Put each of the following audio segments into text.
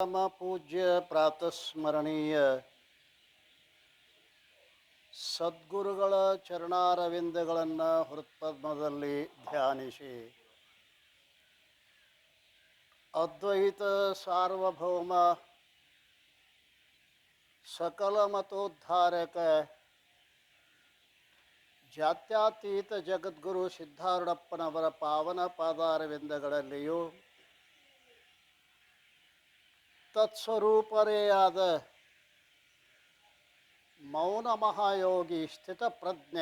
ಪರಮ ಪೂಜ್ಯ ಪ್ರಾತಸ್ಮರಣೀಯ ಸದ್ಗುರುಗಳ ಚರಣಾರವಿಂದಗಳನ್ನು ಹೃತ್ಪದ್ಮದಲ್ಲಿ ಧ್ಯಾನಿಸಿ ಅದ್ವೈತ ಸಾರ್ವಭೌಮ ಸಕಲ ಮತೋದ್ಧಾರಕ ಜಾತ್ಯತೀತ ಜಗದ್ಗುರು ಸಿದ್ಧಾರೂಢಪ್ಪನವರ ಪಾವನ ಪಾದಾರವಿಂದಗಳಲ್ಲಿಯೂ ತತ್ಸ್ವರೂಪರೇ ಆದ ಮೌನ ಮಹಾಯೋಗಿ ಸ್ಥಿತಪ್ರಜ್ಞ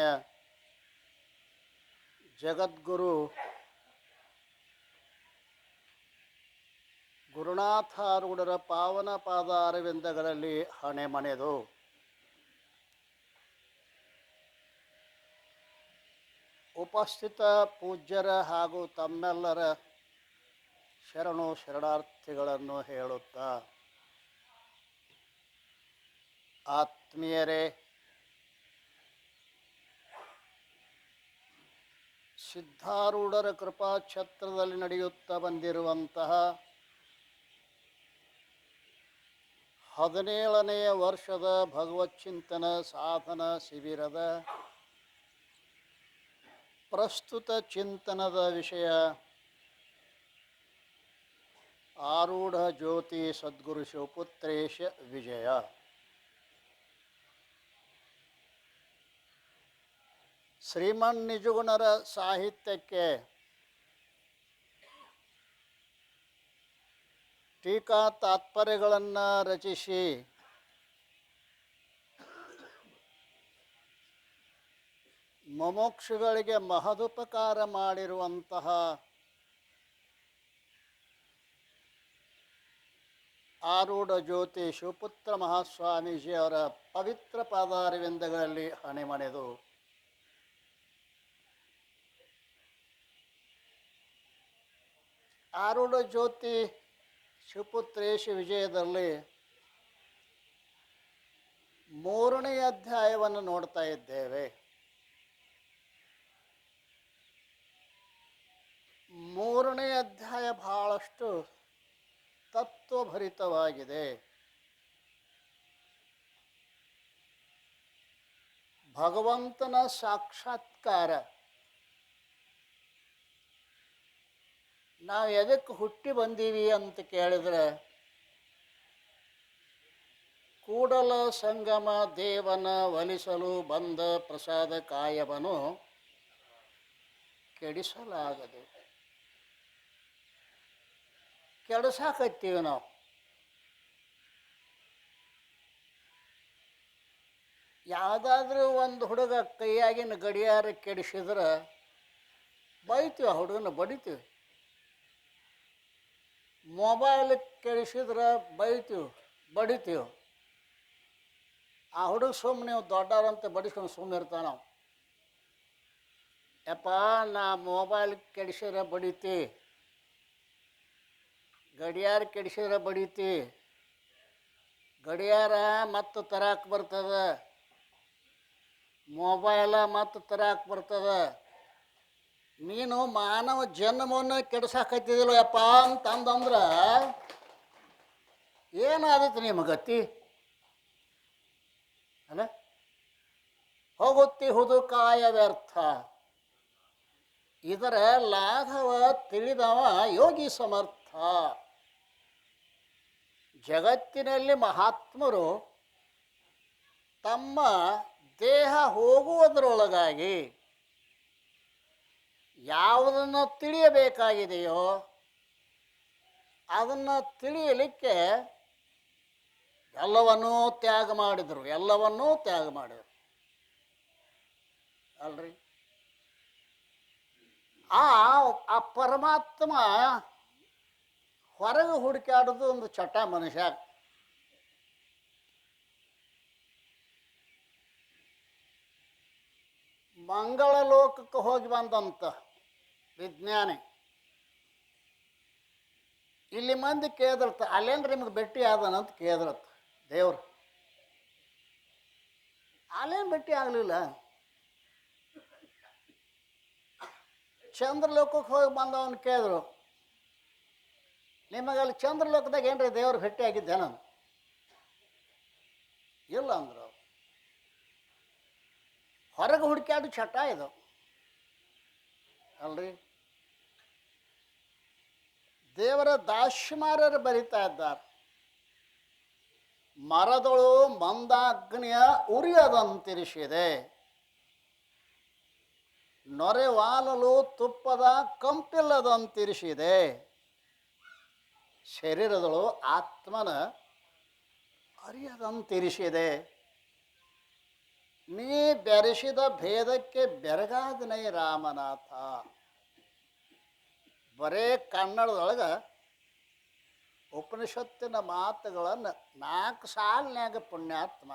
ಜಗದ್ಗುರು ಗುರುನಾಥಾರೂಢರ ಪಾವನ ಪಾದಾರವಿಂದಗಳಲ್ಲಿ ಹಣೆಮಣೆದು ಉಪಸ್ಥಿತ ಪೂಜ್ಯರ ಹಾಗೂ ತಮ್ಮೆಲ್ಲರ ಶರಣು ಶರಣಾರ್ಥಿಗಳನ್ನು ಹೇಳುತ್ತಾ, ಆತ್ಮೀಯರೇ, ಸಿದ್ಧಾರೂಢರ ಕೃಪಾಛತ್ರದಲ್ಲಿ ನಡೆಯುತ್ತಾ ಬಂದಿರುವಂತಹ 17ನೆಯ ವರ್ಷದ ಭಗವಚ್ಚಿಂತನ ಸಾಧನ ಶಿಬಿರದ ಪ್ರಸ್ತುತ ಚಿಂತನದ ವಿಷಯ ಆರೂಢ ಜ್ಯೋತಿ ಸದ್ಗುರು ಶಿವಪುತ್ರೇಶ ವಿಜಯ. ಶ್ರೀಮನ್ ನಿಜಗುಣರ ಸಾಹಿತ್ಯಕ್ಕೆ ಟೀಕಾ ತಾತ್ಪರ್ಯಗಳನ್ನು ರಚಿಸಿ ಮುಮುಕ್ಷುಗಳಿಗೆ ಮಹದುಪಕಾರ ಮಾಡಿರುವಂತಹ ಆರೂಢ ಜ್ಯೋತಿ ಶಿವಪುತ್ರ ಮಹಾಸ್ವಾಮೀಜಿಯವರ ಪವಿತ್ರ ಪಾದಾರವಿಂದಗಳಲ್ಲಿ ಹಣೆಮಣೆದು ಆರೂಢ ಜ್ಯೋತಿ ಶಿವಪುತ್ರೇಶ ವಿಜಯದಲ್ಲಿ 3ನೇ ಅಧ್ಯಾಯವನ್ನು ನೋಡ್ತಾ ಇದ್ದೇವೆ. 3ನೇ ಅಧ್ಯಾಯ ಬಹಳಷ್ಟು ತತ್ವಭರಿತವಾಗಿದೆ. ಭಗವಂತನ ಸಾಕ್ಷಾತ್ಕಾರ. ನಾವು ಎದಕ್ಕೆ ಹುಟ್ಟಿ ಬಂದೀವಿ ಅಂತ ಕೇಳಿದ್ರೆ, ಕೂಡಲ ಸಂಗಮ ದೇವನ ಒಲಿಸಲು ಬಂದ ಪ್ರಸಾದ ಕಾಯವನ್ನು ಕೆಡಿಸಲಾಗದು. ಕೆಡಿಸಾಕತ್ತೀವಿ ನಾವು. ಯಾವುದಾದ್ರೂ ಒಂದು ಹುಡುಗ ಕೈಯಾಗಿನ ಗಡಿಯಾರ ಕೆಡಿಸಿದ್ರೆ ಬೈತೀವಿ, ಆ ಹುಡುಗನ ಬಡಿತೀವಿ. ಮೊಬೈಲ್ ಕೆಡಿಸಿದ್ರೆ ಬೈತೀವಿ, ಬಡಿತೀವಿ. ಆ ಹುಡುಗ ಸುಮ್ಮನೆ ನೀವು ದೊಡ್ಡವ್ರಂತ ಬಡಿಸ್ಕೊಂಡು ಸುಮ್ಮನೆ ಇರ್ತಾವೆ. ನಾವು ಯಪ್ಪ ನಾ ಮೊಬೈಲ್ ಕೆಡಿಸಿದ್ರೆ ಬಡಿತಿ, ಗಡಿಯಾರ ಕೆಡಿಸಿದ್ರೆ ಬಡಿತಿ, ಗಡಿಯಾರ ಮತ್ತು ತರಕ್ಕೆ ಬರ್ತದೆ, ಮೊಬೈಲ ಮತ್ತು ತರಕ್ಕೆ ಬರ್ತದೆ, ನೀನು ಮಾನವ ಜನ್ಮವನ್ನು ಕೆಡಿಸಾಕತ್ತಿದಿಲ್ಲ ಯಪ್ಪ ಅಂತಂದ್ರೆ ಏನಾದೈತಿ ನಿಮ್ಮ ಗತಿ? ಅಲ್ಲ, ಹೋಗುತ್ತಿ ಹುದು ಕಾಯ ವ್ಯರ್ಥ. ಇದರ ಲಾಘವ ತಿಳಿದವ ಯೋಗಿ ಸಮರ್ಥ. ಜಗತ್ತಿನಲ್ಲಿ ಮಹಾತ್ಮರು ತಮ್ಮ ದೇಹ ಹೋಗುವುದರೊಳಗಾಗಿ ಯಾವುದನ್ನು ತಿಳಿಯಬೇಕಾಗಿದೆಯೋ ಅದನ್ನು ತಿಳಿಯಲಿಕ್ಕೆ ಎಲ್ಲವನ್ನೂ ತ್ಯಾಗ ಮಾಡಿದರು. ಅಲ್ರಿ, ಆ ಪರಮಾತ್ಮ ಹೊರಗೆ ಹುಡುಕಾಡೋದು ಒಂದು ಚಟ ಮನುಷ್ಯ. ಮಂಗಳ ಲೋಕಕ್ಕೆ ಹೋಗಿ ಬಂದಂತ ವಿಜ್ಞಾನಿ ಇಲ್ಲಿ ಮಂದಿ ಕೇಳಿದ್ರತ್ತ, ಅಲ್ಲೇನ್ರಿ ನಿಮ್ಗೆ ಭೇಟಿ ಆದನಂತ ಕೇಳಿದ್ರತ್ತ ದೇವ್ರು. ಅಲ್ಲೇನು ಭೇಟಿ ಆಗಲಿಲ್ಲ. ಚಂದ್ರಲೋಕಕ್ಕೆ ಹೋಗಿ ಬಂದವನು ಕೇಳಿದ್ರು, ನಿಮಗೆ ಅಲ್ಲಿ ಚಂದ್ರಲೋಕದಾಗ ಏನ್ರಿ ದೇವ್ರು ಭೇಟಿ ಆಗಿದ್ದೆ ನಾನು ಇಲ್ಲ ಅಂದ್ರು. ಹೊರಗೆ ಹುಡುಕ್ಯಾಡು ಚಟ ಇದು ಅಲ್ರಿ. ದೇವರ ದಾಶಮಾರರು ಬರಿತಾ ಇದ್ದಾರೆ, ಮರದಳು ಮಂದಾಗ್ನಿಯ ಉರಿಯದಂತಿರಿಸಿದೆ, ನೊರೆವಾಲಲು ತುಪ್ಪದ ಕಂಪಿಲ್ಲದಂತಿರಿಸಿದೆ, ಶರೀರದಳು ಆತ್ಮನ ಅರಿಯದಂತಿರಿಸಿದೆ, ನೀ ಬೆರೆಸಿದ ಭೇದಕ್ಕೆ ಬೆರಗಾದನೈ ರಾಮನಾಥ. ಬರೇ ಕನ್ನಡದೊಳಗೆ ಉಪನಿಷತ್ತಿನ ಮಾತುಗಳನ್ನು 4 ಸಾಲಿನ್ಯಾಗ ಪುಣ್ಯಾತ್ಮ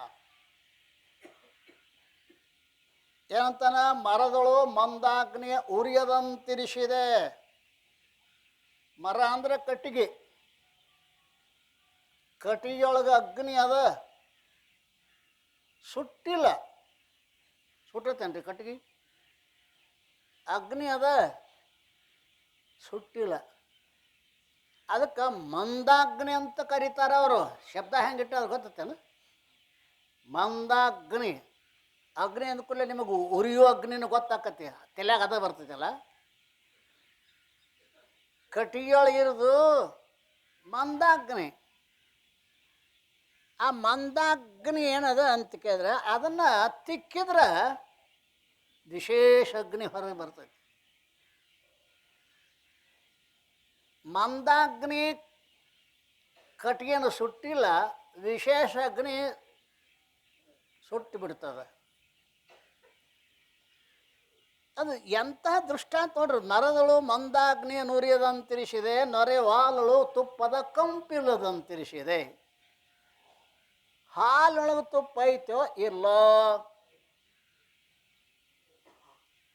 ಏನಂತಾನ, ಮರದಳು ಮಂದಾಗ್ನಿಯ ಉರಿಯದಂತಿರಿಸಿದೆ. ಮರ ಅಂದ್ರೆ ಕಟ್ಟಿಗೆ, ಕಟ್ಟಿಗೆಯೊಳಗೆ ಅಗ್ನಿ ಅದ, ಸುಟ್ಟಿಲ್ಲ. ಸುಟ್ಟತೇನ್ರಿ ಕಟ್ಟಿಗೆ? ಅಗ್ನಿ ಅದ, ಸುಟ್ಟಿಲ್ಲ. ಅದಕ್ಕೆ ಮಂದಾಗ್ನಿ ಅಂತ ಕರೀತಾರೆ ಅವರು. ಶಬ್ದ ಹೆಂಗಿಟ್ಟು ಅದು ಗೊತ್ತೇನು? ಮಂದಾಗ್ನಿ. ಅಗ್ನಿ ಅಂದ್ಕೂಡಲೇ ನಿಮಗೆ ಉರಿಯೋ ಅಗ್ನಿನೂ ಗೊತ್ತಾಕತಿ, ತಲೆಯಾಗ ಅದ ಬರ್ತೈತಲ್ಲ. ಕಟ್ಟಿಗೆಯೊಳಗಿರೋದು ಮಂದಾಗ್ನಿ. ಆ ಮಂದಾಗ್ನಿ ಏನದ ಅಂತ ಕೇಳಿದ್ರೆ ಅದನ್ನು ತಿಕ್ಕಿದ್ರೆ ವಿಶೇಷ ಅಗ್ನಿ ಹೊರಗೆ ಬರ್ತೈತಿ. ಮಂದಾಗ್ನಿ ಕಟ್ಟಿಗೆನು ಸುಟ್ಟಿಲ್ಲ, ವಿಶೇಷ ಅಗ್ನಿ ಸುಟ್ಟು ಬಿಡ್ತದೆ. ಅದು ಎಂತಹ ದೃಷ್ಟಾಂತ ನೋಡ್ರಿ. ಮರದಳು ಮಂದಾಗ್ನಿಯ ನುರಿಯದಂತಿರಿಸಿದೆ, ನೊರೆವಾಲಳು ತುಪ್ಪದ ಕಂಪಿಲ್ಲದಂತಿರಿಸಿದೆ. ಹಾಲೊಳಗೆ ತುಪ್ಪ ಐತೋ ಇಲ್ಲ?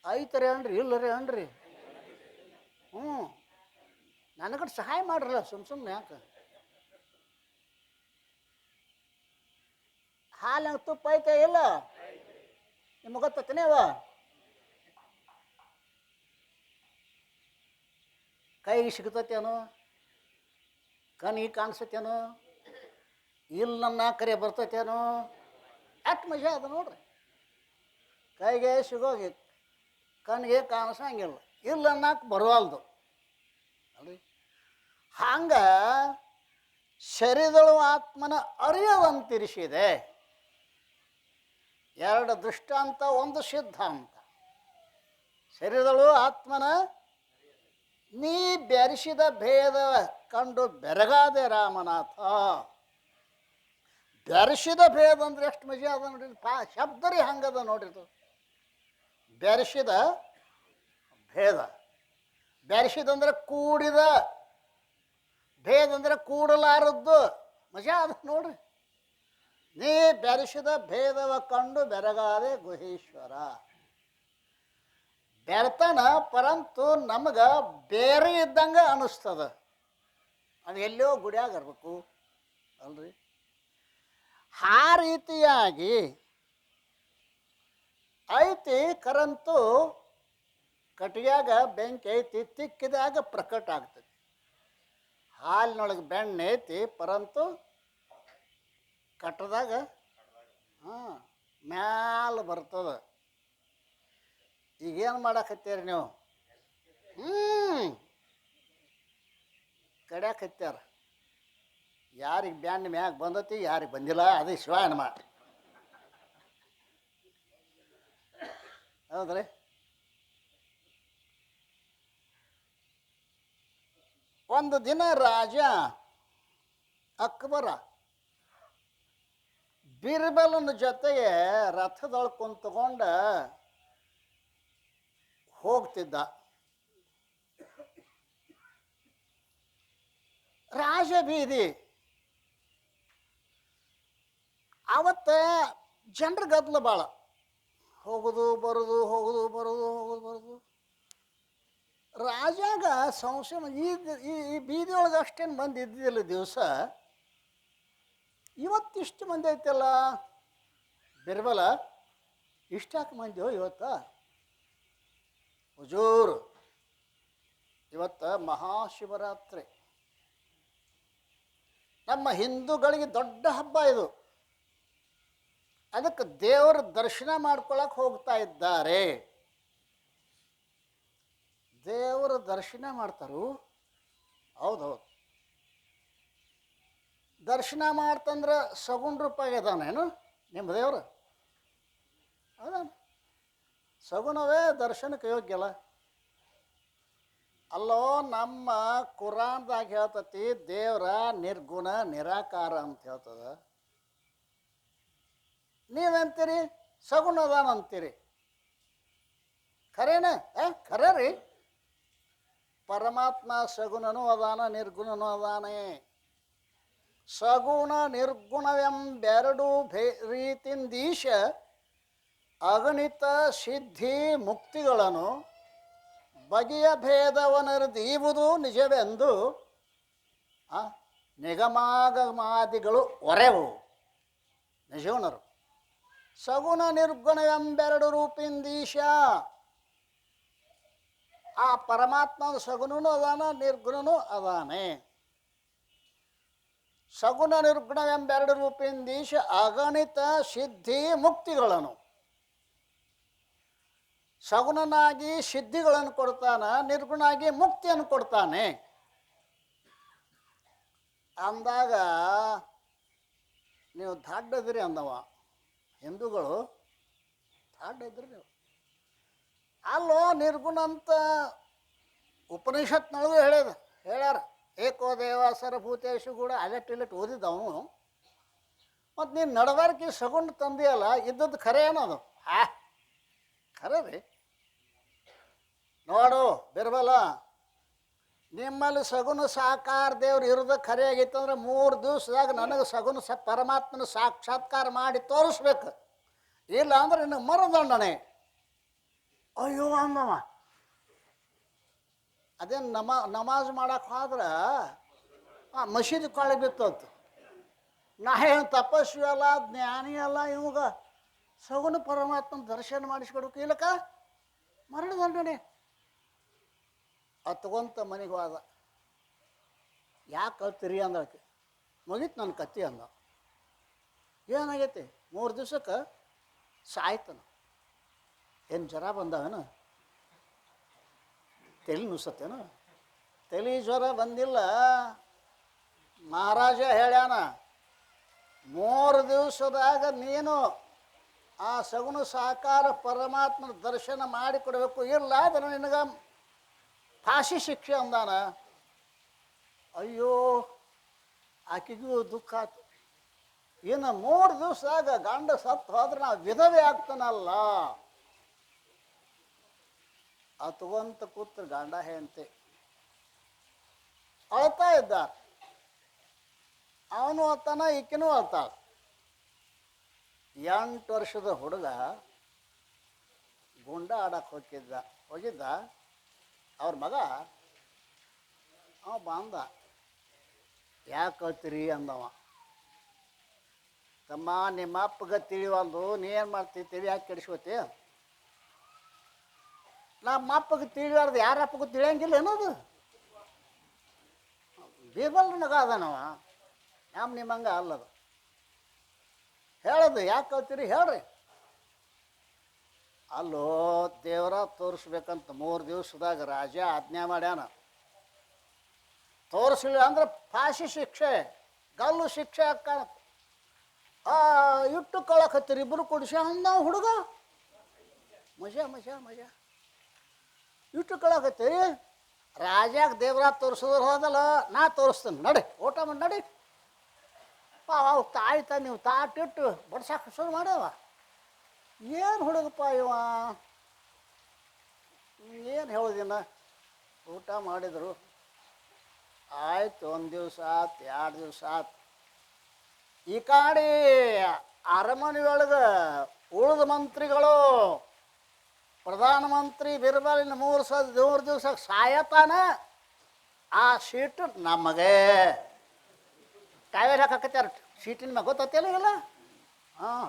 ಐತರಿ ಅನ್ರಿ, ಇಲ್ಲರಿ ಅನ್ರಿ. ನನಗಟ್ಟು ಸಹಾಯ ಮಾಡ್ರಲ್ಲ ಸುಮ್ಮನೆ ಯಾಕೆ? ಹಾಲಂಗೆ ತುಪ್ಪ ಐತೆ ಇಲ್ಲ? ನಿಮಗೆ ಗೊತ್ತೇವ? ಕೈಗೆ ಸಿಗ್ತತೇನೋ, ಕಣ್ಣಿಗೆ ಕಾಣಿಸ್ತೇನೋ, ಇಲ್ಲ ನನ್ನ ಕರೆ ಬರ್ತೈತೇನೋ? ಅಷ್ಟು ಮಜಾ ಅದ ನೋಡ್ರಿ. ಕೈಗೆ ಸಿಗೋಗಿ ಕಣ್ಣಿಗೆ ಕಾಣಿಸಂಗಿಲ್ಲ, ಇಲ್ಲ ಅನ್ನಕ್ಕೆ ಬರವಲ್ದು ಅಲ್ರಿ. ಹಂಗೆ ಶರೀರದಳು ಆತ್ಮನ ಅರಿಯವಂತಿರಿಸಿದೆ. 2 ದೃಷ್ಟಾಂತ, 1 ಸಿದ್ಧಾಂತ. ಶರೀರದಳು ಆತ್ಮನ ನೀ ಬೆರೆಸಿದ ಭೇದ ಕಂಡು ಬೆರಗಾದೆ ರಾಮನಾಥ. ಬೆರೆಸಿದ ಭೇದ ಅಂದ್ರೆ ಎಷ್ಟು ಮಜಾ ಅದ ನೋಡ್ರಿ. ಶಬ್ದರಿ ಹಂಗದ ನೋಡ್ರಿ. ಬೆರೆಸಿದ ಭೇದ, ಬೆರೆಸಿದಂದ್ರೆ ಕೂಡಿದ, ಭೇದ ಅಂದ್ರೆ ಕೂಡಲಾರದ್ದು. ಮಜಾ ಅದ ನೋಡ್ರಿ. ನೀ ಬೆರೆಸಿದ ಭೇದವ ಕಂಡು ಬೆರಗಾದೆ ಗುಹೇಶ್ವರ. ಬೆರ್ತಾನ, ಪರಂತು ನಮಗೆ ಬೇರೆ ಇದ್ದಂಗೆ ಅನ್ನಿಸ್ತದ. ಅದು ಎಲ್ಲೋ ಗುಡಿಯಾಗ ಇರ್ಬೇಕು ಅಲ್ರಿ. ಆ ರೀತಿಯಾಗಿ ಐತಿ ಕರಂತು ಕಟ್ಟಿಗ್ಯಾಗ ಬೆಂಕಿ ಐತಿ, ತಿಕ್ಕಿದಾಗ ಪ್ರಕಟ ಆಗ್ತದೆ. ಹಾಲಿನೊಳಗೆ ಬೆಣ್ಣೆ ಐತಿ, ಪರಂತು ಕಟ್ಟದಾಗ ಮ್ಯಾಲ ಬರ್ತದ. ಈಗೇನು ಮಾಡಾಕತ್ತೀರಿ ನೀವು? ಕಡ್ಯಾಕತ್ಯಾರ. ಯಾರಿಗೆ ಬ್ಯಾಂಡ್ ಮ್ಯಾಗ ಬಂದತಿ, ಯಾರಿಗೆ ಬಂದಿಲ್ಲ, ಅದು ಶಿವಾಯನ ಮಾಡಿ. ಹೌದ್ರಿ. ಒಂದು ದಿನ ರಾಜ ಅಕ್ಬರ ಬಿರ್ಬಲನ ಜೊತೆಗೆ ರಥದೊಳಗೆ ಕುಂತ್ಕೊಂಡ ಹೋಗ್ತಿದ್ದ. ರಾಜ ಬೀದಿ ಅವತ್ತ ಜನರ ಗದ್ದಲ ಭಾಳ, ಹೋಗೋದು ಬರೋದು, ಹೋಗೋದು ಬರೋದು, ಹೋಗೋದು ಬರೋದು. ರಾಜಾಗ ಸಂಶಯ, ಈ ಬೀದಿಯೊಳಗೆ ಅಷ್ಟೇನು ಮಂದಿ ಇದ್ದಿದ್ದಿಲ್ಲ ದಿವಸ, ಇವತ್ತಿಷ್ಟು ಮಂದಿ ಐತಲ್ಲ ಬಿರ್ಬಲ, ಇಷ್ಟಾಕೆ ಮಂದಿ ಇವತ್ತ? ಹುಜೂರ್, ಇವತ್ತು ಮಹಾಶಿವರಾತ್ರಿ, ನಮ್ಮ ಹಿಂದೂಗಳಿಗೆ ದೊಡ್ಡ ಹಬ್ಬ ಇದು. ಅದಕ್ಕೆ ದೇವರ ದರ್ಶನ ಮಾಡ್ಕೊಳಕ್ಕೆ ಹೋಗ್ತಾ ಇದ್ದಾರೆ. ದೇವರ ದರ್ಶನ ಮಾಡ್ತಾರು. ಹೌದೌದು. ದರ್ಶನ ಮಾಡ್ತಂದ್ರೆ ಸಗುಣ ರೂಪಾಯಿ ಅದಾನೇನು ನಿಮ್ಮ ದೇವರು? ಹೌದಾ? ಸಗುಣವೇ ದರ್ಶನಕ್ಕೆ ಯೋಗ್ಯಲ್ಲ. ಅಲ್ಲೋ, ನಮ್ಮ ಕುರಾನ್ದಾಗ ಹೇಳ್ತತಿ ದೇವರ ನಿರ್ಗುಣ ನಿರಾಕಾರ ಅಂತ ಹೇಳ್ತದ. ನೀವಂತೀರಿ ಸಗುಣ ಅದಾನ ಅಂತೀರಿ. ಖರೇನ? ಖರೆ ರೀ. ಪರಮಾತ್ಮ ಸಗುಣನೂ ಅದಾನ, ನಿರ್ಗುಣನೂ ಅದಾನೆ. ಸಗುಣ ನಿರ್ಗುಣವೆಂಬೆರಡು ರೀತಿಯಿಂದೀಶ ಅಗಣಿತ ಸಿದ್ಧಿ ಮುಕ್ತಿಗಳನ್ನು ಬಗೆಯ ಭೇದವನರಿದೀವುದು ನಿಜವೆಂದು ನಿಗಮಾಗಮಾದಿಗಳು ಒರೆವು. ನಿಜವನರು ಸಗುಣ ನಿರ್ಗುಣವೆಂಬೆರಡು ರೂಪಿಂದೀಶ. ಆ ಪರಮಾತ್ಮನ ಸಗುಣನೂ ಅದಾನ, ನಿರ್ಗುಣನೂ ಅದಾನೆ. ಸಗುಣ ನಿರ್ಗುಣವೆಂಬೆರಡು ರೂಪಿಂದೀಶ ಅಗಣಿತ ಸಿದ್ಧಿ ಮುಕ್ತಿಗಳನ್ನು. ಸಗುಣನಾಗಿ ಸಿದ್ಧಿಗಳನ್ನು ಕೊಡ್ತಾನ, ನಿರ್ಗುಣಾಗಿ ಮುಕ್ತಿಯನ್ನು ಕೊಡ್ತಾನೆ ಅಂದಾಗ ನೀವು ದಾಡ್ಡದಿರಿ ಅಂದವ. ಹಿಂದೂಗಳು ದಾಡ್ಡದ್ರಿ ನೀವು. ಅಲ್ಲೋ, ನಿರ್ಗುಣ ಅಂತ ಉಪನಿಷತ್ನೊಳಗೂ ಹೇಳ್ಯಾರ. ಏಕೋ ದೇವ ಸರ್ವಭೂತೇಶು ಕೂಡ ಅಲೆಟ್ ಓದಿದ್ದವನು. ಮತ್ತು ನೀನು ನಡವಳಿಕೆ ಸಗುಣ ತಂದೆಯಲ್ಲ, ಇದ್ದದ್ದು ಖರೆ ಏನದು? ಖರೆ ರೀ. ನೋಡು ಬಿರ್ಬಲ, ನಿಮ್ಮಲ್ಲಿ ಸಗುಣ ಸಾಕಾರ ದೇವ್ರು ಇರೋದು ಖರೆ ಆಗೈತಂದ್ರೆ 3 ದಿವಸದಾಗ ನನಗೆ ಸಗುಣ ಪರಮಾತ್ಮನ ಸಾಕ್ಷಾತ್ಕಾರ ಮಾಡಿ ತೋರಿಸ್ಬೇಕು. ಇಲ್ಲ ಅಂದ್ರೆ ನಿನಗೆ ಮರದಂಡನೆ. ಅಯ್ಯೋ ಅಂದವ. ಅದೇನು ನಮಾಜ್ ಮಾಡಕ್ಕೆ ಹೋದ್ರೆ ಮಸೀದಿ ಕಾಳಿಗೆ ಬಿತ್ತಂತು. ನಾ ಏನು ತಪಸ್ವಿ ಅಲ್ಲ, ಜ್ಞಾನಿ ಅಲ್ಲ, ಇವಾಗ ಸಗುಣ ಪರಮಾತ್ಮನ ದರ್ಶನ ಮಾಡಿಸ್ಕೊಡ್ಬೇಕು. ಇಲ್ಲಕ್ಕ ಮರಣದಂಡನೆ. ತಗೊಂತ ಮನೆಗೆ ಹೋದ. ಯಾಕೆ ಕಲ್ತಿರಿ ಅಂದಕ್ಕೆ. ಮುಗೀತು ನನ್ನ ಕತ್ತಿ ಅಂದ. ಏನಾಗೈತಿ? 3 ದಿವ್ಸಕ್ಕೆ ಸಾಯ್ತನ. ಏನು ಜ್ವರ ಬಂದವೇನು? ತಲೆ ನುಸತ್ತೇನು? ತಲೆ ಜ್ವರ ಬಂದಿಲ್ಲ. ಮಹಾರಾಜ ಹೇಳ್ಯಾನ, 3 ದಿವಸದಾಗ ನೀನು ಆ ಸಗುಣ ಸಾಕಾರ ಪರಮಾತ್ಮನ ದರ್ಶನ ಮಾಡಿಕೊಡ್ಬೇಕು. ಇಲ್ಲ ಅದನ್ನು ನಿನಗೆ ಫಾಸಿ ಶಿಕ್ಷೆ ಅಂದಾನ. ಅಯ್ಯೋ, ಆಕೆಗೂ ದುಃಖ ಆಯ್ತು. ಇನ್ನು 3 ದಿವಸದಾಗ ಗಂಡ ಸತ್ತು ಹೋದ್ರೆ ನಾವು ವಿಧವೆ ಆಗ್ತಾನಲ್ಲ. ತಗೊಂತ ಕೂತ್ರ ಗಂಡ ಹೆಂಡತಿ ಅಳ್ತಾ ಇದ್ದ. ಅವನು ಅಳ್ತಾನ, ಈಕಿನೂ ಅಳ್ತಾಳ. 8 ವರ್ಷದ ಹುಡುಗ ಗುಂಡ ಆಡಕ್ಕೆ ಹೋಗಿದ್ದ. ಅವ್ರ ಮಗ ಬಂದ. ಯಾಕೆ ಅಳ್ತೀರಿ ಅಂದವ. ತಮ್ಮ, ನಿಮ್ಮ ಅಪ್ಪಗೆ ತಿಳಿವಲ್ದು, ನೀ ಏನು ಮಾಡ್ತೀವಿ? ತಿಳಿ ಯಾಕೆ ಕೆಡಿಸ್ಕೋತಿ? ನಮ್ಮ ಅಪ್ಪಗೆ ತಿಳಿಬಾರ್ದು, ಯಾರ ಅಪ್ಪಗೂ ತಿಳಿಯಂಗಿಲ್ಲ ಏನದು? ಬೀರ್ಬಲ್ ಮಗ ಅದಾನವ. ನಿಮ್ಮಂಗ ಅಲ್ಲದು. ಹೇಳೋದು ಯಾಕೆ ಕಲ್ತೀರಿ ಹೇಳ್ರಿ. ಅಲ್ಲೋ, ದೇವರ ತೋರಿಸ್ಬೇಕಂತ 3 ದಿವಸದಾಗ ರಾಜ ಆಜ್ಞೆ ಮಾಡ್ಯಾನ. ತೋರಿಸಲಿಲ್ಲ ಅಂದ್ರೆ ಫಾಸಿ ಶಿಕ್ಷೆ, ಗಲ್ಲು ಶಿಕ್ಷೆ ಹಾಕ. ಇಟ್ಟು ಕಳಕತ್ತೀರಿ ಇಬ್ಬರು ಕೊಡಿಸಿ ಅಂದ ಹುಡುಗ. ಮಜಾ ಇಟ್ಟು ಕಳಕತ್ತೀರಿ. ರಾಜಾಗ ದೇವ್ರ ತೋರಿಸೋದ್ರ ಹೋದಲ್ಲ, ನಾ ತೋರಿಸ್ತೇನೆ ನಡಿ, ಊಟ ಮಾಡಿ ನಡಿ. ಅವು ತಾಯ್ತ ನೀವು ತಾಟಿಟ್ಟು ಬಡ್ಸಾಕ ಶುರು ಮಾಡ್ಯವ. ಏನು ಹುಡುಗಪ್ಪ ಇವ, ಏನು ಹೇಳೋದಿನ. ಊಟ ಮಾಡಿದರು. ಆಯ್ತು, 1 ದಿವಸ ಆಯ್ತು, 2 ದಿವಸ ಆಯ್ತು. ಈ ಕಾಡಿ ಅರಮನೆ ಒಳಗೆ ಉಳಿದ ಮಂತ್ರಿಗಳು, ಪ್ರಧಾನಮಂತ್ರಿ ಬಿರ್ಬಲಿನ 3 ದಿವಸ ಸಾಯತಾನ. ಆ ಸೀಟು ನಮಗೆ ಟ್ರಾವೆಲ್ ಹಾಕಾಕತ್ಯಾರ. ಸೀಟಿನ ಮ್ಯಾಗ ಗೊತ್ತಲ್ಲ ಇಲ್ಲ?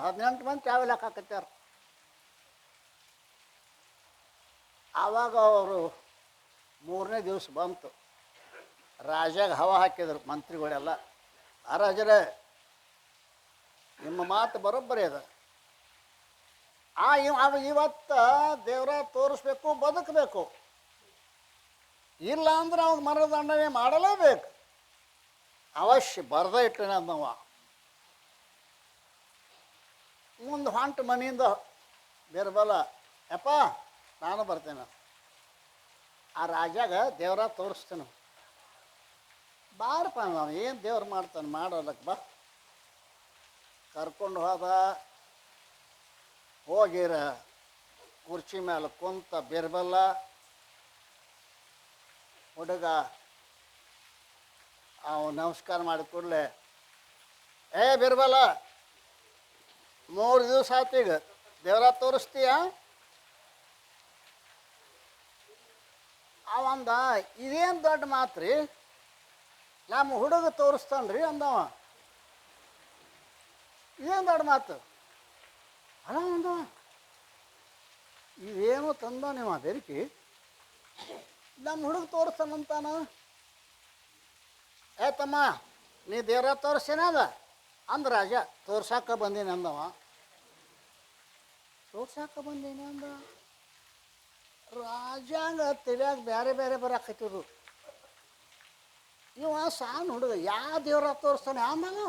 18 ಮಂದಿ ಟ್ರಾವೆಲ್ ಹಾಕಾಕತ್ಯಾರ. ಆವಾಗ ಅವರು 3ನೇ ದಿವಸ ಬಂತು. ರಾಜಾಗ ಹವಾ ಹಾಕಿದ್ರು ಮಂತ್ರಿಗಳೆಲ್ಲ. ರಾಜರೇ, ನಿಮ್ಮ ಮಾತು ಬರೋಬ್ಬರಿ ಅದ. ಅವ ಇವತ್ತು ದೇವ್ರ ತೋರಿಸ್ಬೇಕು, ಬದುಕಬೇಕು. ಇಲ್ಲ ಅಂದ್ರೆ ಅವ್ನ ಮರಣದಂಡನೆ ಮಾಡಲೇಬೇಕು. ಅವಶ್ಯ ಬರದೇ ಇಟ್ಟನೆ ಅಂದವ. ಮುಂದೆ ಹೊಂಟು ಮನೆಯಿಂದ ಬೇರ್ಬಲ್ಲ, ಯಪ್ಪ ನಾನು ಬರ್ತೇನೆ. ಆ ರಾಜಾಗ ದೇವ್ರ ತೋರಿಸ್ತೇನೆ. ಬಾರಪ್ಪ, ನಾವು ಏನು ದೇವ್ರು ಮಾಡ್ತಾನೆ ಮಾಡೋದಕ್ಕೆ ಬಾ. ಕರ್ಕೊಂಡು ಹೋಗಿರ ಕುರ್ಚಿ ಮೇಲೆ ಕುಂತ ಬಿರ್ಬಲ್ಲ. ಹುಡುಗ ಅವ ನಮಸ್ಕಾರ ಮಾಡಿದ ಕೂಡಲೇ, ಬಿರ್ಬಲ್ಲ, 3 ದಿವಸ ಆತೀಗ ದೇವ್ರ ತೋರಿಸ್ತೀಯ? ಅವಂದ, ಇದೇನು ದೊಡ್ಡ ಮಾತು ರೀ, ನಮ್ಮ ಹುಡುಗ ತೋರಿಸ್ತಾನ್ರಿ ಅಂದವ. ಇದೇನು ದೊಡ್ಡ ಮಾತು ಅಲ್ಲ ಅಂದವ. ಇದೇನೋ ತಂದ ನೀವು ಬೆರಿಕಿ, ನಮ್ಮ ಹುಡುಗ ತೋರಿಸ್ತಾನಂತಾನ. ತಮ್ಮ, ನೀ ದೇವ್ರ ತೋರಿಸ್ತೇನೆ ಅದ ಅಂದ ರಾಜ. ತೋರ್ಸಾಕ ಬಂದೀನಿ ಅಂದವ. ತೋರ್ಸಾಕ ಬಂದೀನಿ ಅಂದ. ರಾಜಾಂಗ ತಿಳಿಯಾಗ ಬೇರೆ ಬೇರೆ ಬರಾಕತ್ತಿದ್ರು. ಇವ ಸಣ್ಣ ಹುಡುಗ ಯಾವ ದೇವ್ರ ತೋರಿಸ್ತಾನೆ ಆಮೇಲೆ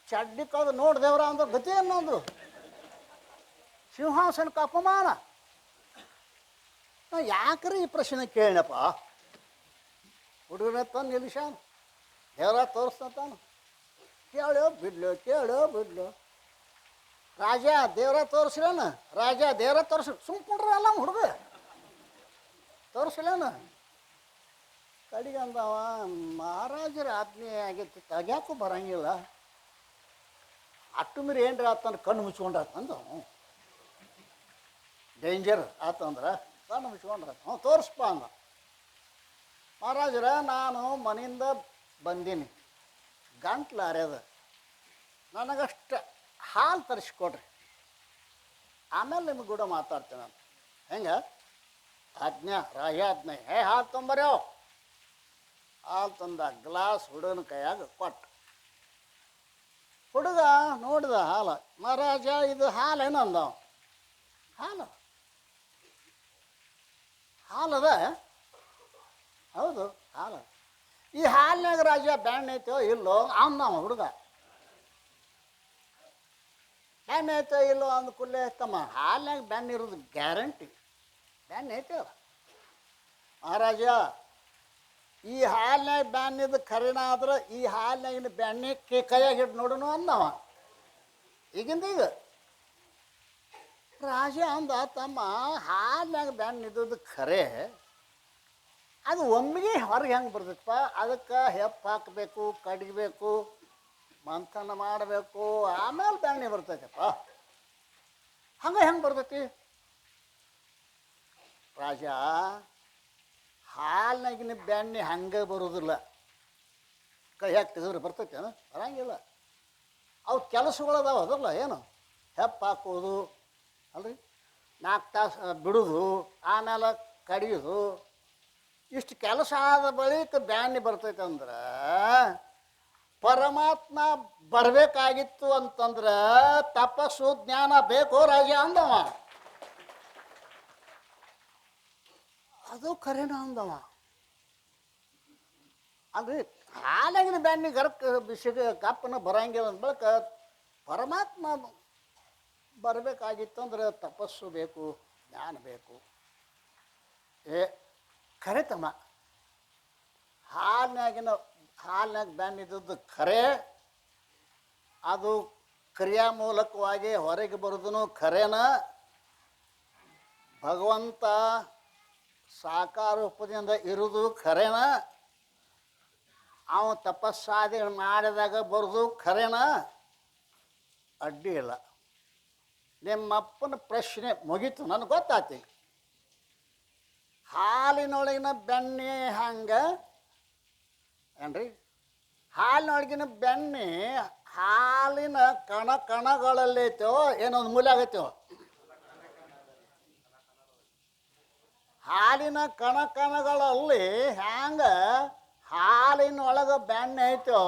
ಚಡ್ಡಿ ಕಳೆದು ನೋಡಿ ದೇವ್ರ ಅಂದ್ರೆ ಗತಿ ಅನ್ನೋದು ಸಿಂಹಾಸನಕ್ಕೆ ಅಪಮಾನ. ನಾ ಯಾಕ್ರಿ ಈ ಪ್ರಶ್ನೆ ಕೇಳಿನಪ್ಪ. ಹುಡುಗನ ತಂದು ನಿಲ್ಲಿಸಾನ, ದೇವ್ರ ತೋರಿಸ್ತಾನ. ಕೇಳೋ ಬಿಡ್ಲು. ರಾಜ ದೇವ್ರ ತೋರಿಸ್ಲೇನ? ರಾಜ ದೇವ್ರ ತೋರಿಸ್ ಸುಮ್ಕೊಂಡ್ರೆ ಅಲ್ಲ ಹುಡುಗ ತೋರಿಸ್ಲೇನ? ಕಡೆಗೆ ಅಂದವ, ಮಹಾರಾಜರ ಆಜ್ಞೆ ಆಗೈತಿ, ತೆಗ್ಯಾಕೂ ಬರಂಗಿಲ್ಲ. ಅಟ್ಟು ಮೀರಿ ಏನ್ರಿ ಆತಂದ್ರೆ ಕಣ್ಣು ಮುಚ್ಕೊಂಡ್ರಾತಂದ. ಡೇಂಜರ್ ಆತಂದ್ರೆ ಕಣ್ಣು ಮುಚ್ಕೊಂಡ್ರಾತ. ತೋರಿಸ್ಪ ಅಂದ. ಮಹಾರಾಜರ, ನಾನು ಮನೆಯಿಂದ ಬಂದೀನಿ, ಗಂಟ್ಲು ಅರ್ಯದ, ನನಗಷ್ಟು ಹಾಲು ತರಿಸ್ಕೊಡ್ರಿ, ಆಮೇಲೆ ನಿಮ್ಗೆ ಕೂಡ ಮಾತಾಡ್ತೇನೆ ಅಂತ. ಹೆಂಗೆ ಆಜ್ಞಾ, ರಾಜಾಜ್ಞೆ. ಹಾಲು ತೊಂಬರ್ಯೋ. ಹಾಲು ತಂದ ಗ್ಲಾಸ್ ಹುಡುಗನ ಕೈಯಾಗ ಕೊಟ್ಟು. ಹುಡುಗ ನೋಡಿದ ಹಾಲು. ಮಹಾರಾಜ, ಇದು ಹಾಲೇನು ಅಂದವ. ಹಾಲದ? ಹೌದು, ಹಾಲು. ಈ ಹಾಲಿನಾಗ ರಾಜ ಬ್ಯಾಣ್ಣೆ ಐತೋ ಇಲ್ಲೋ ಅಂದವ ಹುಡುಗ. ಬ್ಯಾಣ್ಣೆ ಐತೋ ಇಲ್ಲೋ ಅಂದ ಕೂಡಲೇ, ತಮ್ಮ ಹಾಲಿನಾಗ ಬ್ಯಾಣ್ಣೆ ಇರೋದು ಗ್ಯಾರಂಟಿ, ಬ್ಯಾಣ್ಣೆ ಐತೋ. ಮಹಾರಾಜ, ಈ ಹಾಲಿನಾಗ ಬ್ಯಾಣ್ಣಿದ್ದು ಖರೀನ ಆದ್ರೆ ಈ ಹಾಲಿನಾಗಿನ ಬ್ಯಾಣ್ಣೆ ಕೈಯಾಗಿಟ್ಟು ನೋಡೋಣ ಅಂದವ. ಈಗ ರಾಜ ಅಂದ, ತಮ್ಮ ಹಾಲಿನಾಗ ಬ್ಯಾಣ್ಣಿದ್ದು ಖರೆ, ಅದು ಒಮ್ಮೆಗೆ ಹೊರಗೆ ಹೆಂಗೆ ಬರ್ತೈತಪ್ಪ, ಅದಕ್ಕೆ ಹೆಪ್ಪು ಹಾಕಬೇಕು, ಕಡಿಬೇಕು, ಮಂಥನ ಮಾಡಬೇಕು, ಆಮೇಲೆ ಬ್ಯಾಣ್ಣೆ ಬರ್ತೈತಪ್ಪ. ಹಂಗೆ ಹೆಂಗೆ ಬರ್ತೈತಿ? ರಾಜ, ಹಾಲಿನಾಗಿನ ಬ್ಯಾಣ್ಣೆ ಹಂಗೆ ಬರೋದಿಲ್ಲ. ಕೈಯಾಗ ತೆಗೆದ್ರೆ ಬರ್ತೈತೆ ಬರಂಗಿಲ್ಲ. ಅವು ಕೆಲಸಗಳದಾವ, ಅದಲ್ಲ ಏನು ಹೆಪ್ಪು ಹಾಕೋದು ಅಲ್ರಿ, 4 ತಾಸು ಬಿಡೋದು, ಆಮೇಲೆ ಕಡಿಯೋದು, ಇಷ್ಟು ಕೆಲಸ ಆದ ಬಳಿಕ ಬ್ಯಾಣ್ಣೆ ಬರ್ತೈತೆ ಅಂದ್ರೆ ಪರಮಾತ್ಮ ಬರಬೇಕಾಗಿತ್ತು ಅಂತಂದ್ರೆ ತಪಸ್ಸು ಜ್ಞಾನ ಬೇಕೋ ರಾಜ ಅಂದವ. ಅದು ಖರೇನ ಅಂದವ. ಅಂದ್ರೆ ಹಾಲಾಗಿನ ಬ್ಯಾಣ್ಣೆ ಗರಕ್ಕೆ ಬಿಸಿಗ ಕಪ್ಪನ ಬರಂಗಿಲ್ಲ ಅಂದ ಬಳಿಕ ಪರಮಾತ್ಮ ಬರಬೇಕಾಗಿತ್ತಂದ್ರೆ ತಪಸ್ಸು ಬೇಕು, ಜ್ಞಾನ ಬೇಕು. ಖರೆ ತಮ್ಮ, ಹಾಲಿನಾಗ ಬ್ಯಾಣ್ಣಿದ್ದದ್ದು ಖರೆ, ಅದು ಕ್ರಿಯಾ ಮೂಲಕವಾಗಿ ಹೊರಗೆ ಬರೋದೂ ಖರೇನ. ಭಗವಂತ ಸಾಕಾರ ರೂಪದಿಂದ ಇರೋದು ಖರೇನ. ಅವ ತಪಸ್ಸಾಧನೆ ಮಾಡಿದಾಗ ಬರೋದು ಖರೇನ. ಅಡ್ಡಿ ಇಲ್ಲ. ನಿಮ್ಮಪ್ಪನ ಪ್ರಶ್ನೆ ಮುಗೀತು, ನನಗೆ ಗೊತ್ತಾಯ್ತು. ಹಾಲಿನೊಳಗಿನ ಬೆಣ್ಣೆ ಹಂಗೆ ಏನ್ರಿ, ಹಾಲಿನೊಳಗಿನ ಬೆಣ್ಣೆ ಹಾಲಿನ ಕಣಗಳಲ್ಲೈತೋ ಏನೊಂದು ಮೂಲೆ ಆಗೈತೋ, ಹಾಲಿನ ಕಣಗಳಲ್ಲಿ ಹ್ಯಾಂಗ ಹಾಲಿನೊಳಗೆ ಬೆಣ್ಣೆ ಐತೋ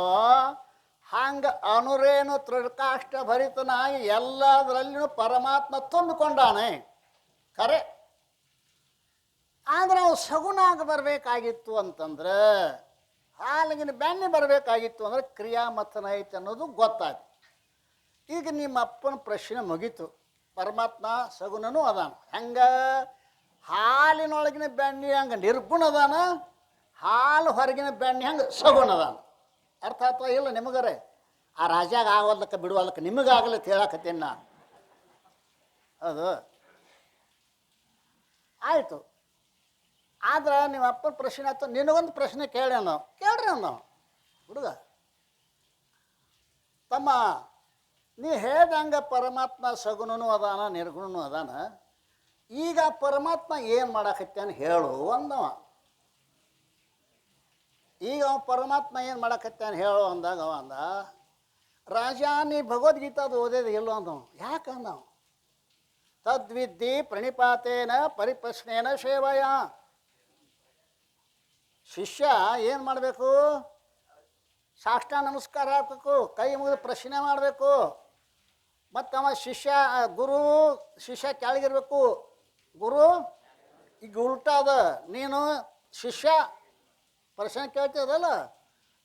ಹಂಗೆ ಅನುರೇನು ತ್ರಿಕಾಷ್ಟ ಭರಿತನಾಗಿ ಎಲ್ಲದರಲ್ಲಿಯೂ ಪರಮಾತ್ಮ ತುಂಬಿಕೊಂಡಾನೆ ಖರೆ. ಆದರೆ ಅವು ಸಗುಣಾಗ ಬರಬೇಕಾಗಿತ್ತು ಅಂತಂದ್ರೆ, ಹಾಲಿಗಿನ ಬೆಣ್ಣೆ ಬರಬೇಕಾಗಿತ್ತು ಅಂದ್ರೆ ಕ್ರಿಯಾಮಥನ ಐತೆ ಅನ್ನೋದು ಗೊತ್ತಾಯ್ತು. ಈಗ ನಿಮ್ಮ ಅಪ್ಪನ ಪ್ರಶ್ನೆ ಮುಗೀತು. ಪರಮಾತ್ಮ ಸಗುಣನೂ ಅದಾನ. ಹೆಂಗೆ? ಹಾಲಿನೊಳಗಿನ ಬೆಣ್ಣೆ ಹಂಗೆ ನಿರ್ಗುಣ ಅದಾನ, ಹಾಲು ಹೊರಗಿನ ಬೆಣ್ಣೆ ಹಂಗೆ ಸಗುಣ ಅದಾನ. ಅರ್ಥ ಆಗ್ತವ ಇಲ್ಲ ನಿಮಗರೆ? ಆ ರಾಜಾಗ ಆಗೋದಕ್ಕೆ ಬಿಡುವಲ್ಲಕ್ಕೆ ನಿಮಗಾಗಲಿ ಹೇಳಕತ್ತೀನಿ ನಾನು. ಹೌದು, ಆಯಿತು. ಆದ್ರೆ ನಿಮ್ಮ ಅಪ್ಪನ ಪ್ರಶ್ನೆ ಆಯ್ತು. ನಿನಗೊಂದು ಪ್ರಶ್ನೆ ಕೇಳ್ರಿ ನಾವು. ಹುಡುಗ ತಮ್ಮ, ನೀ ಹೇಳ್ದಂಗೆ ಪರಮಾತ್ಮ ಸಗುಣನೂ ಅದಾನ ನಿರ್ಗುಣನೂ ಅದಾನ. ಈಗ ಪರಮಾತ್ಮ ಏನು ಮಾಡಾಕತ್ತಾನ ಹೇಳು ಅಂದವ. ಈಗ ಅವ ಪರಮಾತ್ಮ ಏನು ಮಾಡಾಕತ್ತಾನ ಹೇಳು ಅಂದಾಗ ಅವ ಅಂದ, ರಾಜ ನೀ ಭಗವದ್ಗೀತಾದು ಓದೇದು ಎಲ್ಲೋ ಅಂದವ. ಯಾಕಂದವ? ತದ್ವಿದ್ಧಿ ಪ್ರಣಿಪಾತೇನ ಪರಿಪ್ರಶ್ನೇನ ಸೇವಯ. ಶಿಷ್ಯ ಏನು ಮಾಡಬೇಕು? ಸಾಷ್ಟಾಂಗ ನಮಸ್ಕಾರ ಹಾಕಬೇಕು, ಕೈ ಮುಗಿದು ಪ್ರಶ್ನೆ ಮಾಡಬೇಕು. ಮತ್ತು ಅವ ಗುರು ಶಿಷ್ಯ ಕೆಳಗಿರ್ಬೇಕು. ಗುರು ಈಗ ಉಲ್ಟಾದ, ನೀನು ಶಿಷ್ಯ ಪ್ರಶ್ನೆ ಕೇಳ್ತಿದಲ್ಲ,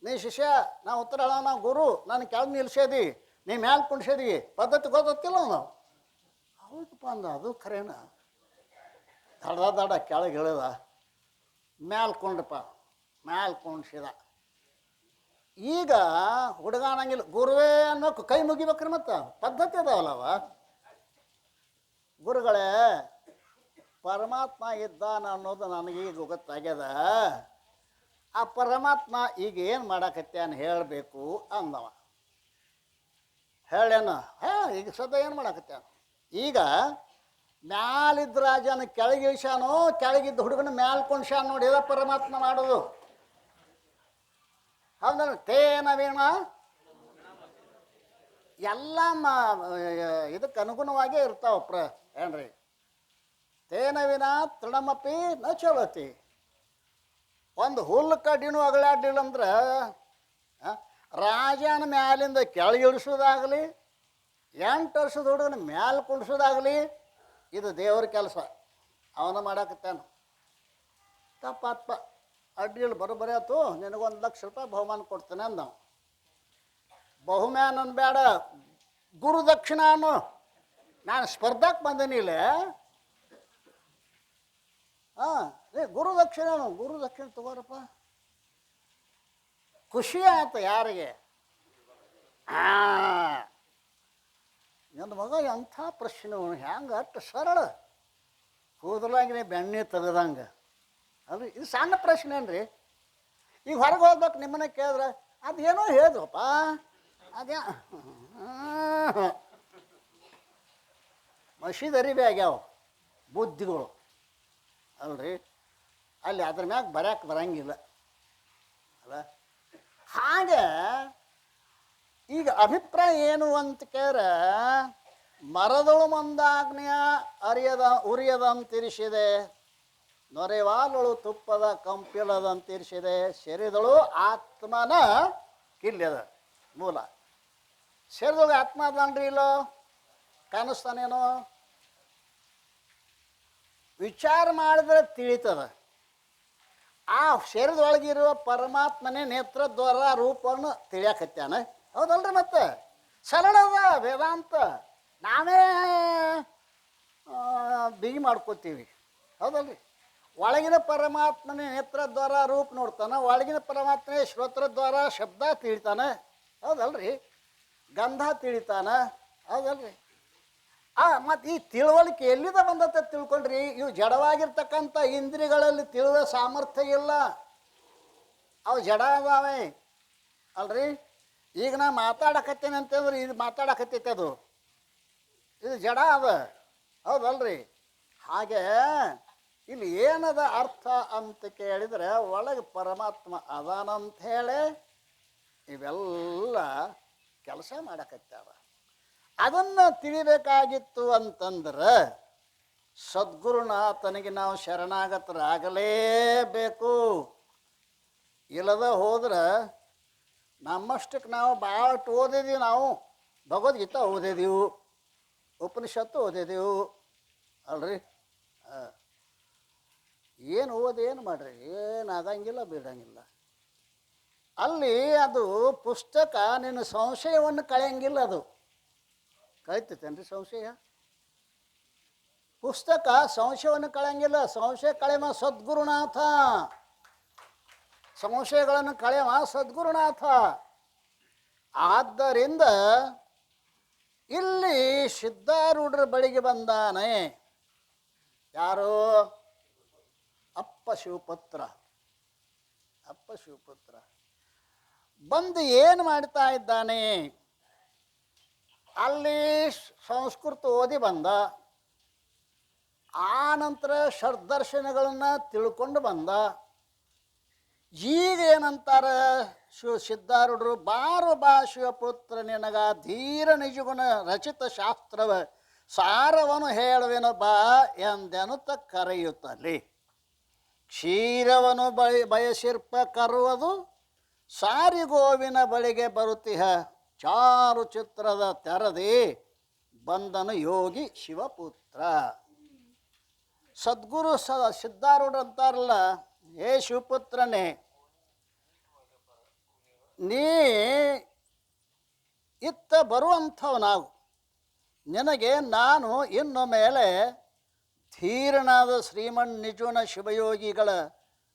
ನೀ ಶಿಷ್ಯ, ನಾವು ಉತ್ತರ ಹೇಳ, ನಾವು ಗುರು, ನಾನು ಕೆಳಗೆ ನಿಲ್ಸೇದಿ, ನೀ ಮ್ಯಾಲೆ ಕುಣ್ಸೇದಿ. ಪದ್ಧತಿ ಗೊತ್ತಿಲ್ಲ ನಾವು. ಹೌದಪ್ಪ ಅಂದ, ಅದು ಖರೇನ. ದಡ ಕೆಳಗೆ ಇಳಿದ, ಮ್ಯಾಲೆ ಕೊಂಡ್ರಪ್ಪ, ಮ್ಯಾಲೆ ಕುಣ್ಸಿದ. ಈಗ ಹುಡುಗ ಅನ್ನಂಗಿಲ್ಲ, ಗುರುವೇ ಅನ್ನೋಕೆ ಕೈ ಮುಗಿಬೇಕ್ರಿ. ಮತ್ತು ಪದ್ಧತಿ ಅದಾವಲ್ಲವ. ಗುರುಗಳೇ, ಪರಮಾತ್ಮ ಇದ್ದಾನ ಅನ್ನೋದು ನನಗೀಗ ಗೊತ್ತಾಗ್ಯದ. ಆ ಪರಮಾತ್ಮ ಈಗ ಏನು ಮಾಡಾಕತ್ಯಾನ ಹೇಳಬೇಕು ಅಂದವ. ಹೇಳೇನ? ಈಗ ಸದ್ಯ ಏನು ಮಾಡಾಕತ್ಯಾನ? ಈಗ ಮ್ಯಾಲಿದ್ದ ರಾಜನ ಕೆಳಗಿಳಿಸಾನೋ, ಕೆಳಗಿದ್ದ ಹುಡುಗನ ಮ್ಯಾಲೆ ಕುಣ್ಸಾನ ನೋಡಿ. ಇದ ಪರಮಾತ್ಮ ಮಾಡೋದು. ಹೌದಲ್ಲ? ತೇನ ವೀಣ ಎಲ್ಲ ಇದಕ್ಕೆ ಅನುಗುಣವಾಗೇ ಇರ್ತಾವ ಏನ್ರಿ? ತೇನ ವಿನ ತೃಣಮಪಿ ನ ಚಲತಿ. ಒಂದು ಹುಲ್ಲು ಕಡ್ಡಿನೂ ಅಗಳಾಡಲಿಲ್ಲ ಅಂದ್ರೆ ರಾಜನ ಮ್ಯಾಲಿಂದ ಕೆಳಗಿಳಿಸೋದಾಗಲಿ, 8 ವರ್ಷದ ಹುಡುಗನ ಮ್ಯಾಲೆ ಕುಣಿಸೋದಾಗಲಿ, ಇದು ದೇವ್ರ ಕೆಲಸ. ಅವನ ಮಾಡಾಕತ್ತಾನ. ತಪ್ಪ ಅಡ್ಡಿಯಲ್ಲಿ ಬರೋಬ್ಬರಿ ಆಯ್ತು, ನಿನಗೆ 1 ಲಕ್ಷ ರೂಪಾಯಿ ಬಹುಮಾನ ಕೊಡ್ತೇನೆ ಅಂದ. ಬಹುಮಾನ ಬೇಡ, ಗುರು ದಕ್ಷಿಣ ಅನ್ನು. ನಾನು ಸ್ಪರ್ಧಾಕ್ಕೆ ಬಂದೇನಿಲ್ಲ. ಗುರು ದಕ್ಷಿಣ ತಗೋರಪ್ಪ. ಖುಷಿ ಆಯ್ತು ಯಾರಿಗೆ? ನನ್ನ ಮಗ ಎಂಥ ಪ್ರಶ್ನೆ, ಹೆಂಗೆ ಅಷ್ಟು ಸರಳ, ಕೂದಲಾಗಿನೇ ಬೆಣ್ಣೆ ತೆಗೆದಂಗೆ. ಅದು ಇದು ಸಣ್ಣ ಪ್ರಶ್ನೆ ಏನ್ರಿ? ಈಗ ಹೊರಗೆ ಹೋಗ್ಬೇಕು, ನಿಮ್ಮನ್ನ ಕೇಳಿದ್ರೆ ಅದೇನೋ ಹೇಳಿದ್ರಪ್ಪ, ಅದೇ ಮಸೀದರಿವೆ ಆಗ್ಯಾವ ಬುದ್ಧಿಗಳು ಅಲ್ರಿ. ಅಲ್ಲಿ ಅದ್ರ ಮ್ಯಾಗ ಬರ್ಯಾಕೆ ಬರಂಗಿಲ್ಲ ಅಲ್ಲ. ಹಾಗೆ ಈಗ ಅಭಿಪ್ರಾಯ ಏನು ಅಂತ ಕೇಳಿದ್ರೆ, ಮರದಳು ಮಂದಾಗ್ನೆಯ ಉರಿಯದಂತಿರಿಸಿದೆ, ನೊರೆವಾಲಳು ತುಪ್ಪದ ಕಂಪಿಲದಂತಿರಿಸಿದೆ, ಸೆರೆದಳು ಆತ್ಮನ ಕಿಲ್ಯದ ಮೂಲ. ಸೆರೆದೊಳಗೆ ಆತ್ಮ ಅದನ್ರಿ ಇಲ್ಲೋ? ಕಾಣಿಸ್ತಾನೇನೋ? ವಿಚಾರ ಮಾಡಿದ್ರೆ ತಿಳಿತದ. ಆ ಶರೀರದೊಳಗಿರುವ ಪರಮಾತ್ಮನೇ ನೇತ್ರದ್ವಾರ ರೂಪವನ್ನು ತಿಳಿಯಾಕತ್ಯಾನ. ಹೌದಲ್ರಿ? ಮತ್ತೆ ಸರಳದ ವೇದಾಂತ. ನಾವೇ ಬಿಗಿ ಮಾಡ್ಕೋತೀವಿ. ಹೌದಲ್ರಿ? ಒಳಗಿನ ಪರಮಾತ್ಮನೇ ನೇತ್ರದ್ವಾರ ರೂಪ ನೋಡ್ತಾನೆ, ಒಳಗಿನ ಪರಮಾತ್ಮನೇ ಶ್ರೋತ್ರದ್ವಾರ ಶಬ್ದ ತಿಳಿತಾನೆ. ಹೌದಲ್ರಿ? ಗಂಧ ತಿಳಿತಾನೆ. ಹೌದಲ್ರಿ? ಮತ್ತು ಈ ತಿಳುವಳಿಕೆ ಎಲ್ಲಿಂದ ಬಂದತ್ತೆ ತಿಳ್ಕೊಂಡ್ರಿ? ಇವು ಜಡವಾಗಿರ್ತಕ್ಕಂಥ ಇಂದ್ರಿಯಗಳಲ್ಲಿ ತಿಳುವ ಸಾಮರ್ಥ್ಯ ಇಲ್ಲ, ಅವು ಜಡ ಅದಾವೆ ಅಲ್ರಿ. ಈಗ ನಾ ಮಾತಾಡಕತ್ತೇನೆ ಅಂತಂದ್ರೆ ಇದು ಮಾತಾಡಕತ್ತೈತೆ, ಅದು ಇದು ಜಡ ಅದ. ಹೌದಲ್ರಿ? ಹಾಗೆ ಇಲ್ಲಿ ಏನದ ಅರ್ಥ ಅಂತ ಕೇಳಿದರೆ, ಒಳಗೆ ಪರಮಾತ್ಮ ಅದಾನಂತ ಹೇಳಿ ಇವೆಲ್ಲ ಕೆಲಸ ಮಾಡಕತ್ತಾವ. ಅದನ್ನು ತಿಳಿಬೇಕಾಗಿತ್ತು ಅಂತಂದ್ರೆ ಸದ್ಗುರುನಾಥನಿಗೆ ನಾವು ಶರಣಾಗತರಾಗಲೇಬೇಕು. ಇಲ್ಲದ ಹೋದ್ರೆ ನಮ್ಮಷ್ಟಕ್ಕೆ ನಾವು ಭಾಳ ಓದಿದ್ದೀವಿ. ನಾವು ಭಗವದ್ಗೀತಾ ಓದಿದೆವು, ಉಪನಿಷತ್ತು ಓದಿದೆವು ಅಲ್ರಿ. ಏನು ಓದಿ ಏನು ಮಾಡ್ರಿ, ಏನಾಗಂಗಿಲ್ಲ, ಬಿಡಂಗಿಲ್ಲ. ಅಲ್ಲಿ ಅದು ಪುಸ್ತಕ ನಿನ್ನ ಸಂಶಯವನ್ನು ಕಳೆಯಂಗಿಲ್ಲ. ಅದು ಕಳಿತೈತೇನ್ರಿ ಸಂಶಯ? ಪುಸ್ತಕ ಸಂಶಯವನ್ನು ಕಳೆಯಂಗಿಲ್ಲ. ಸಂಶಯ ಕಳೆಮ ಸದ್ಗುರುನಾಥ, ಸಂಶಯಗಳನ್ನು ಕಳೆಮ ಸದ್ಗುರುನಾಥ. ಆದ್ದರಿಂದ ಇಲ್ಲಿ ಸಿದ್ಧಾರೂಢರ ಬಳಿಗೆ ಬಂದಾನೆ. ಯಾರು? ಅಪ್ಪ ಶಿವಪುತ್ರ. ಅಪ್ಪ ಶಿವಪುತ್ರ ಬಂದು ಏನು ಮಾಡ್ತಾ ಇದ್ದಾನೆ? ಅಲ್ಲಿ ಸಂಸ್ಕೃತ ಓದಿ ಬಂದ. ಆ ನಂತರ ಷಡ್ದರ್ಶನಗಳನ್ನು ತಿಳ್ಕೊಂಡು ಬಂದ. ಈಗ ಏನಂತಾರೆ ಸಿದ್ಧಾರೂಢರು, ಬಾರು ಬಾ ಶಿವಪುತ್ರ ನಿನಗ ಧೀರ ನಿಜಗುಣ ರಚಿತ ಶಾಸ್ತ್ರವ ಸಾರವನ್ನು ಹೇಳುವೆನು ಬಾ ಎಂದೆನುತ ಕರೆಯುತ್ತಲಿ. ಕ್ಷೀರವನು ಬಯಸಿರ್ಪ ಕರುವುದು ಸಾರಿ ಗೋವಿನ ಬಳಿಗೆ ಬರುತ್ತಿಹ ಚಾರು ಚಿತ್ರದ ತೆರದಿ ಬಂದನು ಯೋಗಿ ಶಿವಪುತ್ರ. ಸದ್ಗುರು ಸಿದ್ಧಾರೂಢ ಅಂತಾರಲ್ಲ, ಹೇ ಶಿವಪುತ್ರನೇ, ನೀ ಇತ್ತ ಬರುವಂಥವನಾಗು. ನಿನಗೆ ನಾನು ಇನ್ನು ಮೇಲೆ ಧೀರನಾದ ಶ್ರೀಮನ್ ನಿಜುನ ಶಿವಯೋಗಿಗಳ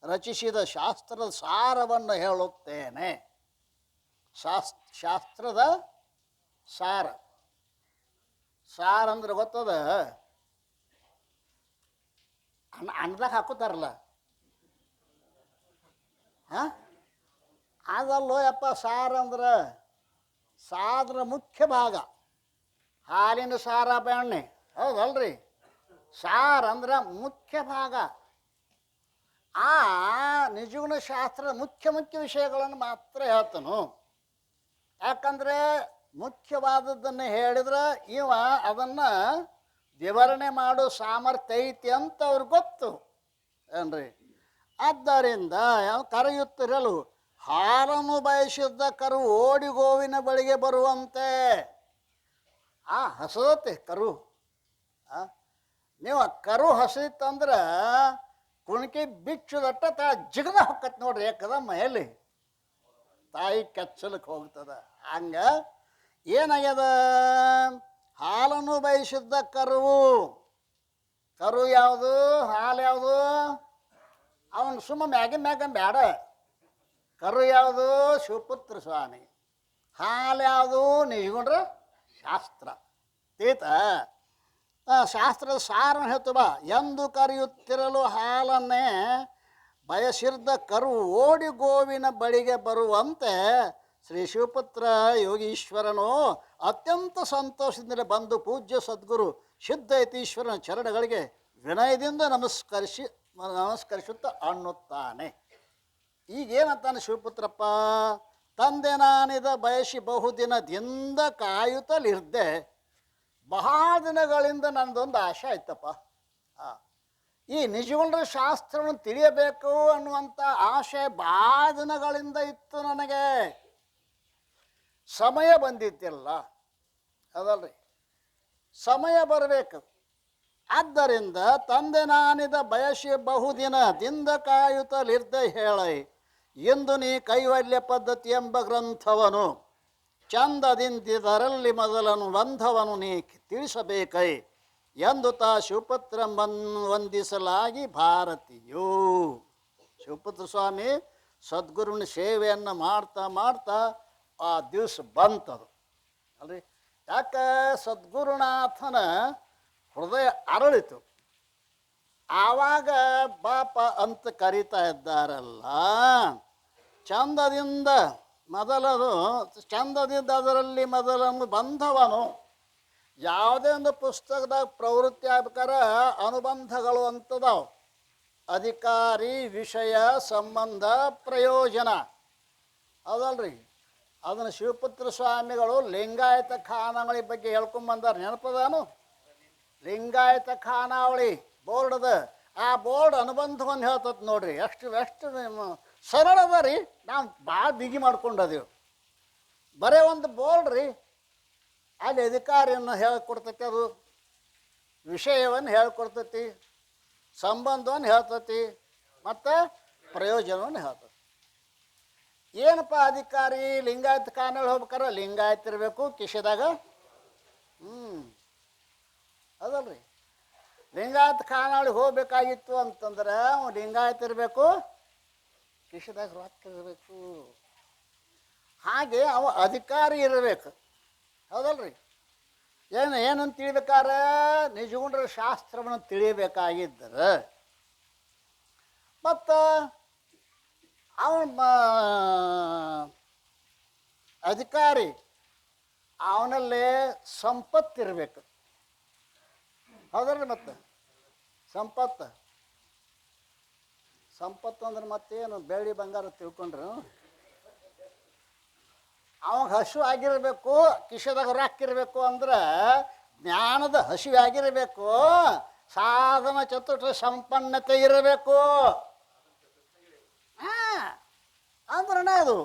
ರಚಿಸಿದ ಶಾಸ್ತ್ರದ ಸಾರವನ್ನು ಹೇಳುತ್ತೇನೆ. ಶಾಸ್ತ್ರದ ಸಾರ. ಸಾರ ಅಂದ್ರೆ ಗೊತ್ತದ? ಅನ್ನದಾಗ ಹಾಕೋತಾರಲ್ಲ, ಹಾಂ ಅದಲ್ಲೋ ಯಪ್ಪ. ಸಾರ ಅಂದ್ರೆ ಸಾದ್ರ ಮುಖ್ಯ ಭಾಗ. ಹಾಲಿನ ಸಾರ ಬೆಣ್ಣೆ, ಹೌದಲ್ರಿ? ಸಾರ ಅಂದ್ರೆ ಮುಖ್ಯ ಭಾಗ. ಆ ನಿಜಗುಣ ಶಾಸ್ತ್ರದ ಮುಖ್ಯ ಮುಖ್ಯ ವಿಷಯಗಳನ್ನು ಮಾತ್ರ ಹೇಳ್ತಾನು. ಯಾಕಂದರೆ ಮುಖ್ಯವಾದದ್ದನ್ನು ಹೇಳಿದ್ರೆ ಇವ ಅದನ್ನು ವಿವರಣೆ ಮಾಡೋ ಸಾಮರ್ಥ್ಯ ಐತಿ ಅಂತ ಅವ್ರಿಗೆ ಗೊತ್ತು ಏನ್ರಿ. ಆದ್ದರಿಂದ ಕರೆಯುತ್ತಿರಲು ಹಾಲನ್ನು ಬಯಸಿದ್ದ ಕರು ಓಡಿ ಗೋವಿನ ಬಳಿಗೆ ಬರುವಂತೆ. ಹಸದತ್ತೆ ಕರು. ನೀವು ಕರು ಹಸಿತಂದ್ರೆ ಕುಣಿಕೆ ಬಿಚ್ಚುದಟ್ಟ ಜಿಗದ ಹೊಕ್ಕತ್ ನೋಡ್ರಿ. ಯಾಕದಮ್ಮ ಎಲ್ಲಿ ತಾಯಿ ಕೆಚ್ಚಲಕ್ಕೆ ಹೋಗ್ತದ. ಹಂಗೆ ಏನಾಗ್ಯದ? ಹಾಲನ್ನು ಬಯಸಿದ್ದ ಕರುವು. ಕರು ಯಾವುದು? ಹಾಲು ಯಾವುದು? ಅವನು ಸುಮ್ಮ ಮ್ಯಾಗ ಬೇಡ. ಕರು ಯಾವುದು? ಶಿವಪುತ್ರ ಸ್ವಾಮಿ. ಹಾಲು ಯಾವುದು? ನಿಜಗುಣ್ರ ಶಾಸ್ತ್ರ. ತೀತ ಶಾಸ್ತ್ರದ ಸಾರ ಹೇಳ್ತು ಬಾ. ಎಂದು ಕರೆಯುತ್ತಿರಲು ಹಾಲನ್ನೇ ಬಯಸಿದ್ದ ಕರು ಓಡಿ ಗೋವಿನ ಬಳಿಗೆ ಬರುವಂತೆ ಶ್ರೀ ಶಿವಪುತ್ರ ಯೋಗೀಶ್ವರನು ಅತ್ಯಂತ ಸಂತೋಷದಿಂದ ಬಂದು ಪೂಜ್ಯ ಸದ್ಗುರು ಸಿದ್ಧ ಯತೀಶ್ವರನ ಚರಣಗಳಿಗೆ ವಿನಯದಿಂದ ನಮಸ್ಕರಿಸುತ್ತಾ ಅನ್ನುತ್ತಾನೆ. ಈಗೇನಂತಾನೆ ಶಿವಪುತ್ರಪ್ಪ? ತಂದೆ ನಾನಿದ ಬಯಸಿ ಬಹುದಿನದಿಂದ ಕಾಯುತ್ತಲಿರ್ದೆ. ಬಹಳ ದಿನಗಳಿಂದ ನನ್ನದೊಂದು ಆಶೆ ಆಯ್ತಪ್ಪ. ಈ ನಿಜಗುಣ ಶಾಸ್ತ್ರವನ್ನು ತಿಳಿಯಬೇಕು ಅನ್ನುವಂಥ ಆಶೆ ಭಾಳ ದಿನಗಳಿಂದ ಇತ್ತು ನನಗೆ. ಸಮಯ ಬಂದಿತ್ತಿಲ್ಲ, ಅದಲ್ರಿ, ಸಮಯ ಬರಬೇಕು. ಆದ್ದರಿಂದ ತಂದೆ ನಾನಿದ ಬಯಸಿ ಬಹುದಿನದಿಂದ ಕಾಯುತ್ತಲಿರ್ದೆ ಹೇಳೈ. ಇಂದು ನೀ ಕೈವಲ್ಯ ಪದ್ಧತಿ ಎಂಬ ಗ್ರಂಥವನು ಚಂದದಿಂದಿದರಲ್ಲಿ ಮೊದಲನು ಬಂಧವನು ನೀ ತಿಳಿಸಬೇಕೈ ಎಂದು ತಾ ಶಿವಪುತ್ರ ವಂದಿಸಲಾಗಿ ಭಾರತೀಯೋ. ಶಿವಪುತ್ರ ಸ್ವಾಮಿ ಸದ್ಗುರುನ ಸೇವೆಯನ್ನು ಮಾಡ್ತಾ ಮಾಡ್ತಾ ಆ ದಿವಸ ಬಂತದು ಅಲ್ರಿ. ಯಾಕೆ? ಸದ್ಗುರುನಾಥನ ಹೃದಯ ಅರಳಿತು. ಆವಾಗ ಬಾಪ ಅಂತ ಕರೀತಾ ಇದ್ದಾರಲ್ಲ. ಚಂದದಿಂದ ಮೊದಲದು, ಚಂದದಿಂದ ಅದರಲ್ಲಿ ಮೊದಲನ್ನು ಬಂಧವನು. ಯಾವುದೇ ಒಂದು ಪುಸ್ತಕದಾಗ ಪ್ರವೃತ್ತಿ ಆಗ್ಬೇಕಾರೆ ಅನುಬಂಧಗಳು ಅಂತದಾವು. ಅಧಿಕಾರಿ, ವಿಷಯ, ಸಂಬಂಧ, ಪ್ರಯೋಜನ, ಅದಲ್ರಿ. ಅದನ್ನು ಶಿವಪುತ್ರ ಸ್ವಾಮಿಗಳು ಲಿಂಗಾಯತ ಖಾನಾವಳಿ ಬಗ್ಗೆ ಹೇಳ್ಕೊಂಬಂದಾರ. ನೆನಪದಾನು? ಲಿಂಗಾಯತ ಖಾನಾವಳಿ ಬೋರ್ಡ್ ಅದ. ಆ ಬೋರ್ಡ್ ಅನುಬಂಧವನ್ನು ಹೇಳ್ತದೆ ನೋಡ್ರಿ. ಎಷ್ಟು ಸರಳ ಅದ ರೀ. ನಾವು ಭಾಳ ಬಿಗಿ ಮಾಡ್ಕೊಂಡದೇವು. ಬರೀ ಒಂದು ಬೋರ್ಡ್ ರೀ, ಅಲ್ಲಿ ಅಧಿಕಾರಿಯನ್ನು ಹೇಳ್ಕೊಡ್ತೈತಿ, ಅದು ವಿಷಯವನ್ನು ಹೇಳ್ಕೊಡ್ತೈತಿ, ಸಂಬಂಧವನ್ನು ಹೇಳ್ತೈತಿ, ಮತ್ತು ಪ್ರಯೋಜನವನ್ನು ಹೇಳ್ತೈತಿ. ಏನಪ್ಪ ಅಧಿಕಾರಿ ಲಿಂಗಾಯತ ಕಾನೂನು ಹೋಗ್ಬೇಕಾರೆ ಲಿಂಗಾಯತ ಇರಬೇಕು ಕಿಶೆದಾಗ. ಅದಲ್ರಿ, ಲಿಂಗಾಯತ ಖಾನಾವಳಿಗೆ ಹೋಗ್ಬೇಕಾಗಿತ್ತು ಅಂತಂದ್ರೆ ಅವ ಲಿಂಗಾಯತ ಇರಬೇಕು, ಕಿಶೆದಾಗ ರೊಕ್ಕ ಇರಬೇಕು. ಹಾಗೆ ಅವ ಅಧಿಕಾರಿ ಇರಬೇಕು. ಹೌದಲ್ರಿ? ಏನಂತ ತಿಳಿಬೇಕಾರೆ ನಿಜಗುಂಡ್ರ ಶಾಸ್ತ್ರವನ್ನು ತಿಳಿಯಬೇಕಾಗಿದ್ದರೆ ಮತ್ತು ಅವನ ಅಧಿಕಾರಿ ಅವನಲ್ಲೇ ಸಂಪತ್ತಿರಬೇಕು. ಹೌದಲ್ರಿ? ಮತ್ತು ಸಂಪತ್ತು ಅಂದ್ರೆ ಮತ್ತೇನು ಬೆಳ್ಳಿ ಬಂಗಾರ ತಿಳ್ಕೊಂಡ್ರು. ಅವಾಗ ಹಸು ಆಗಿರಬೇಕು, ಕಿಶೆದಾಗ ರೊಕ್ಕಿರಬೇಕು ಅಂದ್ರೆ ಜ್ಞಾನದ ಹಸಿವೆ ಆಗಿರಬೇಕು, ಸಾಧನ ಚತುರ್ಥ ಸಂಪನ್ನತೆ ಇರಬೇಕು. ಅಂದ್ರೆ ಅದು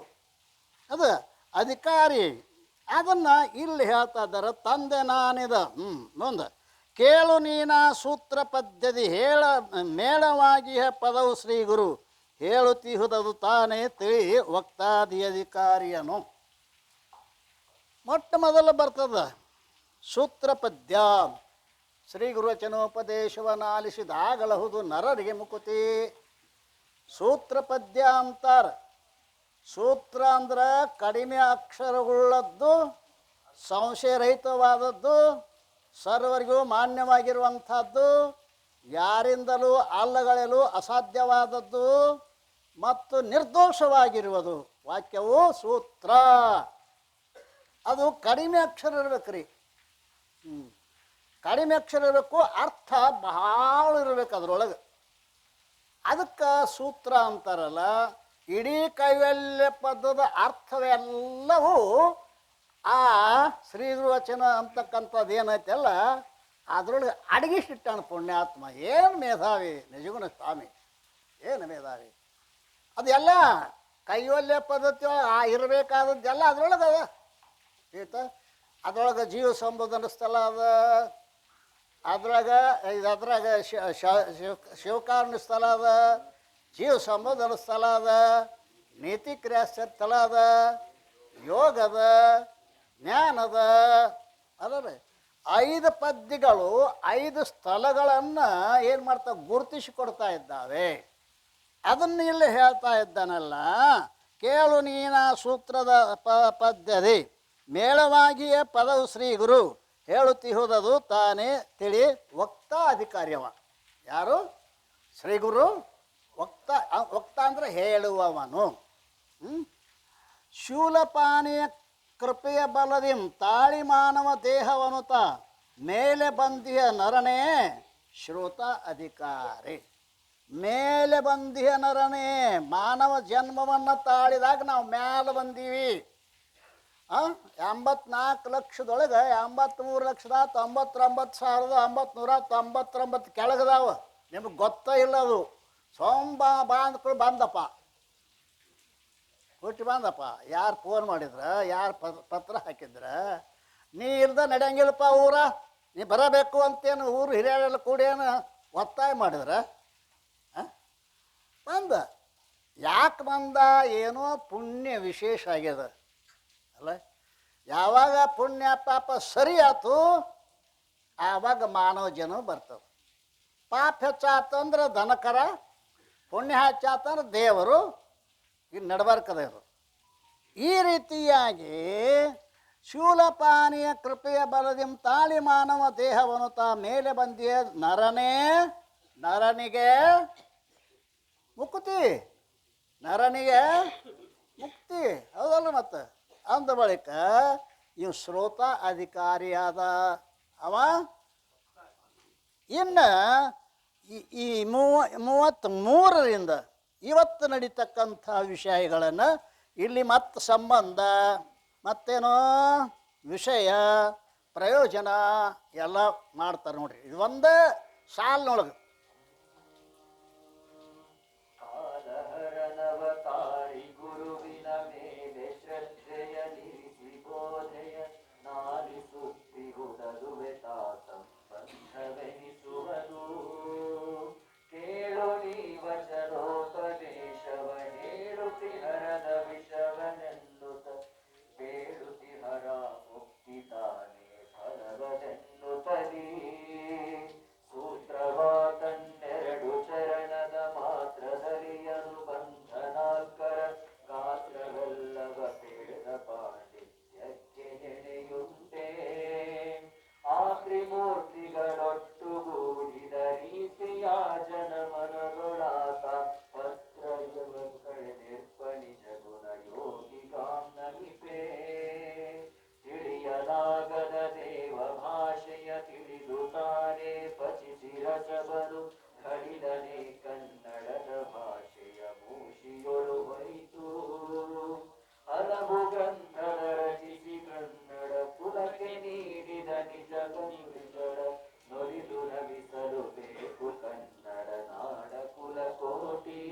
ಅಧಿಕಾರಿ. ಅದನ್ನು ಇಲ್ಲಿ ಹೇಳ್ತಾ ಇದ್ದಾರೆ, ತಂದೆ ನಾನಿದ ಮುಂದೆ ಕೇಳು ನೀನ ಸೂತ್ರ ಪದ್ಧತಿ ಹೇಳ ಮೇಳವಾಗಿ ಪದವು ಶ್ರೀ ಗುರು ಹೇಳುತ್ತಿಹುದದು ತಾನೇ ತಿಳಿ ವಕ್ತಾದಿ ಅಧಿಕಾರಿಯನು. ಮೊಟ್ಟ ಮೊದಲು ಬರ್ತದ ಸೂತ್ರ ಪದ್ಯ. ಶ್ರೀ ಗುರುವಚನೋಪದೇಶವನ್ನು ಆಲಿಸಿದಾಗಲಹುದು ನರರಿಗೆ ಮುಕುತಿ. ಸೂತ್ರ ಪದ್ಯ ಅಂತಾರೆ. ಸೂತ್ರ ಅಂದ್ರೆ ಕಡಿಮೆ ಅಕ್ಷರವುಳ್ಳದ್ದು, ಸಂಶಯರಹಿತವಾದದ್ದು, ಸರ್ವರಿಗೂ ಮಾನ್ಯವಾಗಿರುವಂಥದ್ದು, ಯಾರಿಂದಲೂ ಅಲ್ಲಗಳೆಯಲು ಅಸಾಧ್ಯವಾದದ್ದು ಮತ್ತು ನಿರ್ದೋಷವಾಗಿರುವುದು ವಾಕ್ಯವು ಸೂತ್ರ. ಅದು ಕಡಿಮೆ ಅಕ್ಷರ ಇರ್ಬೇಕು ರೀ. ಕಡಿಮೆ ಅಕ್ಷರ ಇರಬೇಕು, ಅರ್ಥ ಬಹಳ ಇರಬೇಕು ಅದರೊಳಗೆ. ಅದಕ್ಕೆ ಸೂತ್ರ ಅಂತಾರಲ್ಲ. ಇಡೀ ಕೈವಲ್ಯ ಪದದ ಅರ್ಥವೆಲ್ಲವೂ ಆ ಶ್ರೀ ಗುರುವಚನ ಅಂತಕ್ಕಂಥದ್ದು ಏನೈತಲ್ಲ ಅದರೊಳಗೆ ಅಡಗಿಸಿಟ್ಟಾನ ಪುಣ್ಯಾತ್ಮ. ಏನು ಮೇಧಾವಿ ನಿಜಗುಣ ಸ್ವಾಮಿ, ಏನು ಮೇಧಾವಿ. ಅದೆಲ್ಲ ಕೈವಲ್ಯ ಪದ್ಧತಿ ಇರಬೇಕಾದದ್ದೆಲ್ಲ ಅದ್ರೊಳಗೆ ಅದ ಈತ. ಅದ್ರೊಳಗೆ ಜೀವ ಸಂಬೋಧನ ಸ್ಥಳ ಅದ, ಅದ್ರಾಗ ಶಿವಕಾರಣ ಸ್ಥಳ ಅದ, ಜೀವ ಸಂಬೋಧನ ಸ್ಥಳ ಅದ, ನೀತಿ ಕ್ರಿಯಾಸ್ಥ ಸ್ಥಳ ಅದ, ಯೋಗದ ಜ್ಞಾನದ ಅದರ 5 ಪದ್ಯಗಳು 5 ಸ್ಥಳಗಳನ್ನು ಏನು ಮಾಡ್ತಾವೆ, ಗುರುತಿಸಿಕೊಡ್ತಾ ಇದ್ದಾವೆ. ಅದನ್ನು ಇಲ್ಲಿ ಹೇಳ್ತಾ ಇದ್ದಾನಲ್ಲ, ಕೇಳು ನೀನ ಸೂತ್ರದ ಪದ್ಯದಿ ಮೇಳವಾಗಿಯೇ ಪದವು ಶ್ರೀ ಗುರು ಹೇಳುತ್ತಿಹುದದು ತಾನೇ ತಿಳಿ ವಕ್ತಾ ಅಧಿಕಾರಿಯವ. ಯಾರು? ಶ್ರೀ ಗುರು ವಕ್ತ. ವಕ್ತ ಅಂದರೆ ಹೇಳುವವನು. ಶೂಲಪಾನಿಯ ಕೃಪೆಯ ಬಲದಿಂ ತಾಳಿ ಮಾನವ ದೇಹವನುತ ಮೇಲೆ ಬಂದಿಯ ನರನೇ ಶ್ರೋತ ಅಧಿಕಾರಿ. ಮೇಲೆ ಬಂದಿಯ ನರನೇ, ಮಾನವ ಜನ್ಮವನ್ನು ತಾಳಿದಾಗ ನಾವು ಮೇಲೆ ಬಂದೀವಿ. 84 ಲಕ್ಷದೊಳಗೆ 83,99,999 ಕೆಳಗದಾವ. ನಿಮಗೆ ಗೊತ್ತೇ ಇಲ್ಲ ಅದು. ಬಾಂದ್ಗಳು ಬಂದಪ್ಪ, ಹುಟ್ಟಿ ಬಂದಪ್ಪ. ಯಾರು ಫೋನ್ ಮಾಡಿದ್ರ, ಯಾರು ಪತ್ರ ಹಾಕಿದ್ರ, ನೀ ಇಲ್ದ ನಡೆಯಂಗಿಲ್ಲಪ್ಪ ಊರ, ನೀ ಬರಬೇಕು ಅಂತೇನು ಊರು ಹಿರಿಯರೆಲ್ಲ ಕೂಡೇನು ಒತ್ತಾಯ ಮಾಡಿದ್ರ? ಬಂದ. ಯಾಕೆ ಬಂದ? ಏನೋ ಪುಣ್ಯ ವಿಶೇಷ ಆಗ್ಯದ ಅಲ್ಲ. ಯಾವಾಗ ಪುಣ್ಯ ಪಾಪ ಸರಿ ಆಯ್ತು ಆವಾಗ ಮಾನವ ಜನ ಬರ್ತದೆ. ಪಾಪ ಹೆಚ್ಚಾತಂದ್ರೆ ದನಕರ, ಪುಣ್ಯ ಹೆಚ್ಚಾತಂದ್ರೆ ದೇವರು. ಈಗ ನಡಬಾರ್ಕದ ಇದು. ಈ ರೀತಿಯಾಗಿ ಶೂಲಪಾನಿಯ ಕೃಪೆಯ ಬಲದಿಂ ತಾಳಿ ಮಾನವ ದೇಹವನ್ನು ತಾ ಮೇಲೆ ಬಂದಿಯ ನರನೇ, ನರನಿಗೆ ಮುಕ್ತಿ, ನರನಿಗೆ ಮುಕ್ತಿ. ಹೌದಲ್ಲ? ಮತ್ತು ಅಂದ ಬಳಿಕ ಇವು ಶ್ರೋತ ಅಧಿಕಾರಿಯಾದ ಅವ. ಇನ್ನು ಈ 33ರಿಂದ ಇವತ್ತು ನಡೀತಕ್ಕಂಥ ವಿಷಯಗಳನ್ನು ಇಲ್ಲಿ ಮತ್ತೆ ಸಂಬಂಧ, ಮತ್ತೇನೋ ವಿಷಯ, ಪ್ರಯೋಜನ ಎಲ್ಲ ಮಾಡ್ತಾರೆ ನೋಡ್ರಿ. ಇದು ಒಂದೇ ಸಾಲಿನೊಳಗೆ. ಗ್ರಂಥದ ರಚಿಸಿ ಕನ್ನಡ ಕುಲಕ್ಕೆ ನೀಡಿದ ನಿಜ ಕನ್ನಡ ನುರಿದು ನಗಿಸಲು ಬೇಕು ಕನ್ನಡ ನಾಡ ಕುಲಕೋಟಿ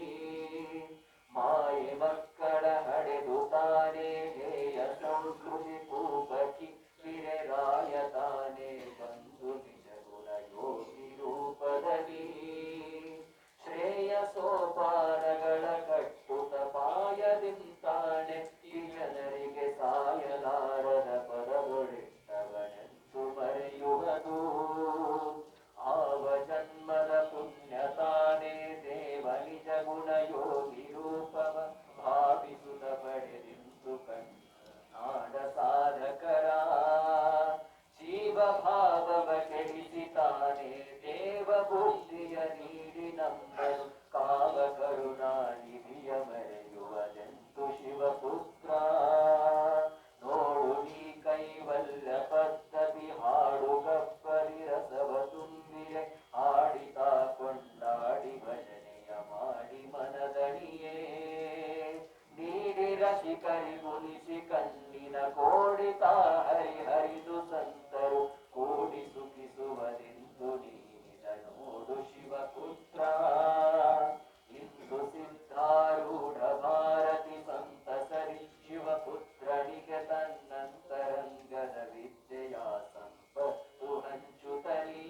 ಮಾಯೆ ಮಕ್ಕಳ ಹಡೆದು ತಾನೇ ಹೇಯ ಸಂಸ್ಕೃತಿ ಕೂಪಕಿ ಹಿರೆರಾಯ ತಾನೇ ಬಂದು ನಿಜ ಗುಣ ಯೋಗಿ ರೂಪದಲ್ಲಿ ಶ್ರೇಯ ಸೋಪಾನಗಳ ಕಟ್ಟುತ ಪಾಯದಿಂತಾನೆ ಈ ಜನರಿಗೆ ಸಾಯಲಾರದ ಪದಗಳಿಟ್ಟವನೆಂದು ಮರೆಯುವುದು ಆವ ಜನ್ಮದ ಪುಣ್ಯ ತಾನೇ ದೇವ ನಿಜ ಗುಣ ಯೋಗಿ ರೂಪವ ಭಾವಿಸುತ್ತ ಪಡೆದಿಂತು ಕಣ್ಣಾಡ ಸಾಧಕರ ಜೀವ ಭಾವವ ಕೆಡಿಸಿ ತಾನೇ ದೇವ ಬುದ್ಧಿಯ ನೀಡಿ ನಮ್ಮನು ಕಾವ ಕರುಣಾನಿಧಿಯ ಮರೆಯುವದೆಂತು ಶಿವಪುತ್ರ ನೋಡು ನೀ ಕೈವಲ್ಯ ಪದ್ಧತಿ ಹಾಡು ಕಪ್ಪಲಿ ರಸವ ತುಂಬಿರೆ ಆಡಿತಾ ಕೊಂಡಾಡಿ ಭಜನೆಯ ಮಾಡಿ ಮನದಣಿಯೇ ನೀಡಿ ರಸಿಕರಿ ಮುನಿಸಿ ಕಣ್ಣಿನ ಕೋಡಿತಾ ಹರಿಹರಿದು ಸಂತರು ಕೂಡಿ ಸುಖಿಸುವದೆಂದು ನೀಡಿದ ನೋಡು ಶಿವಪುತ್ರ ಇಂದು ಸಿದ್ಧಾರೂಢ ಭಾರತಿ ಸಂತಸರಿ ಶಿವಪುತ್ರನಿಗೆ ತನ್ನಂತರಂಗದ ವಿದ್ಯೆಯ ಸಂಪತ್ತು ಹಂಚುತ್ತಲೀ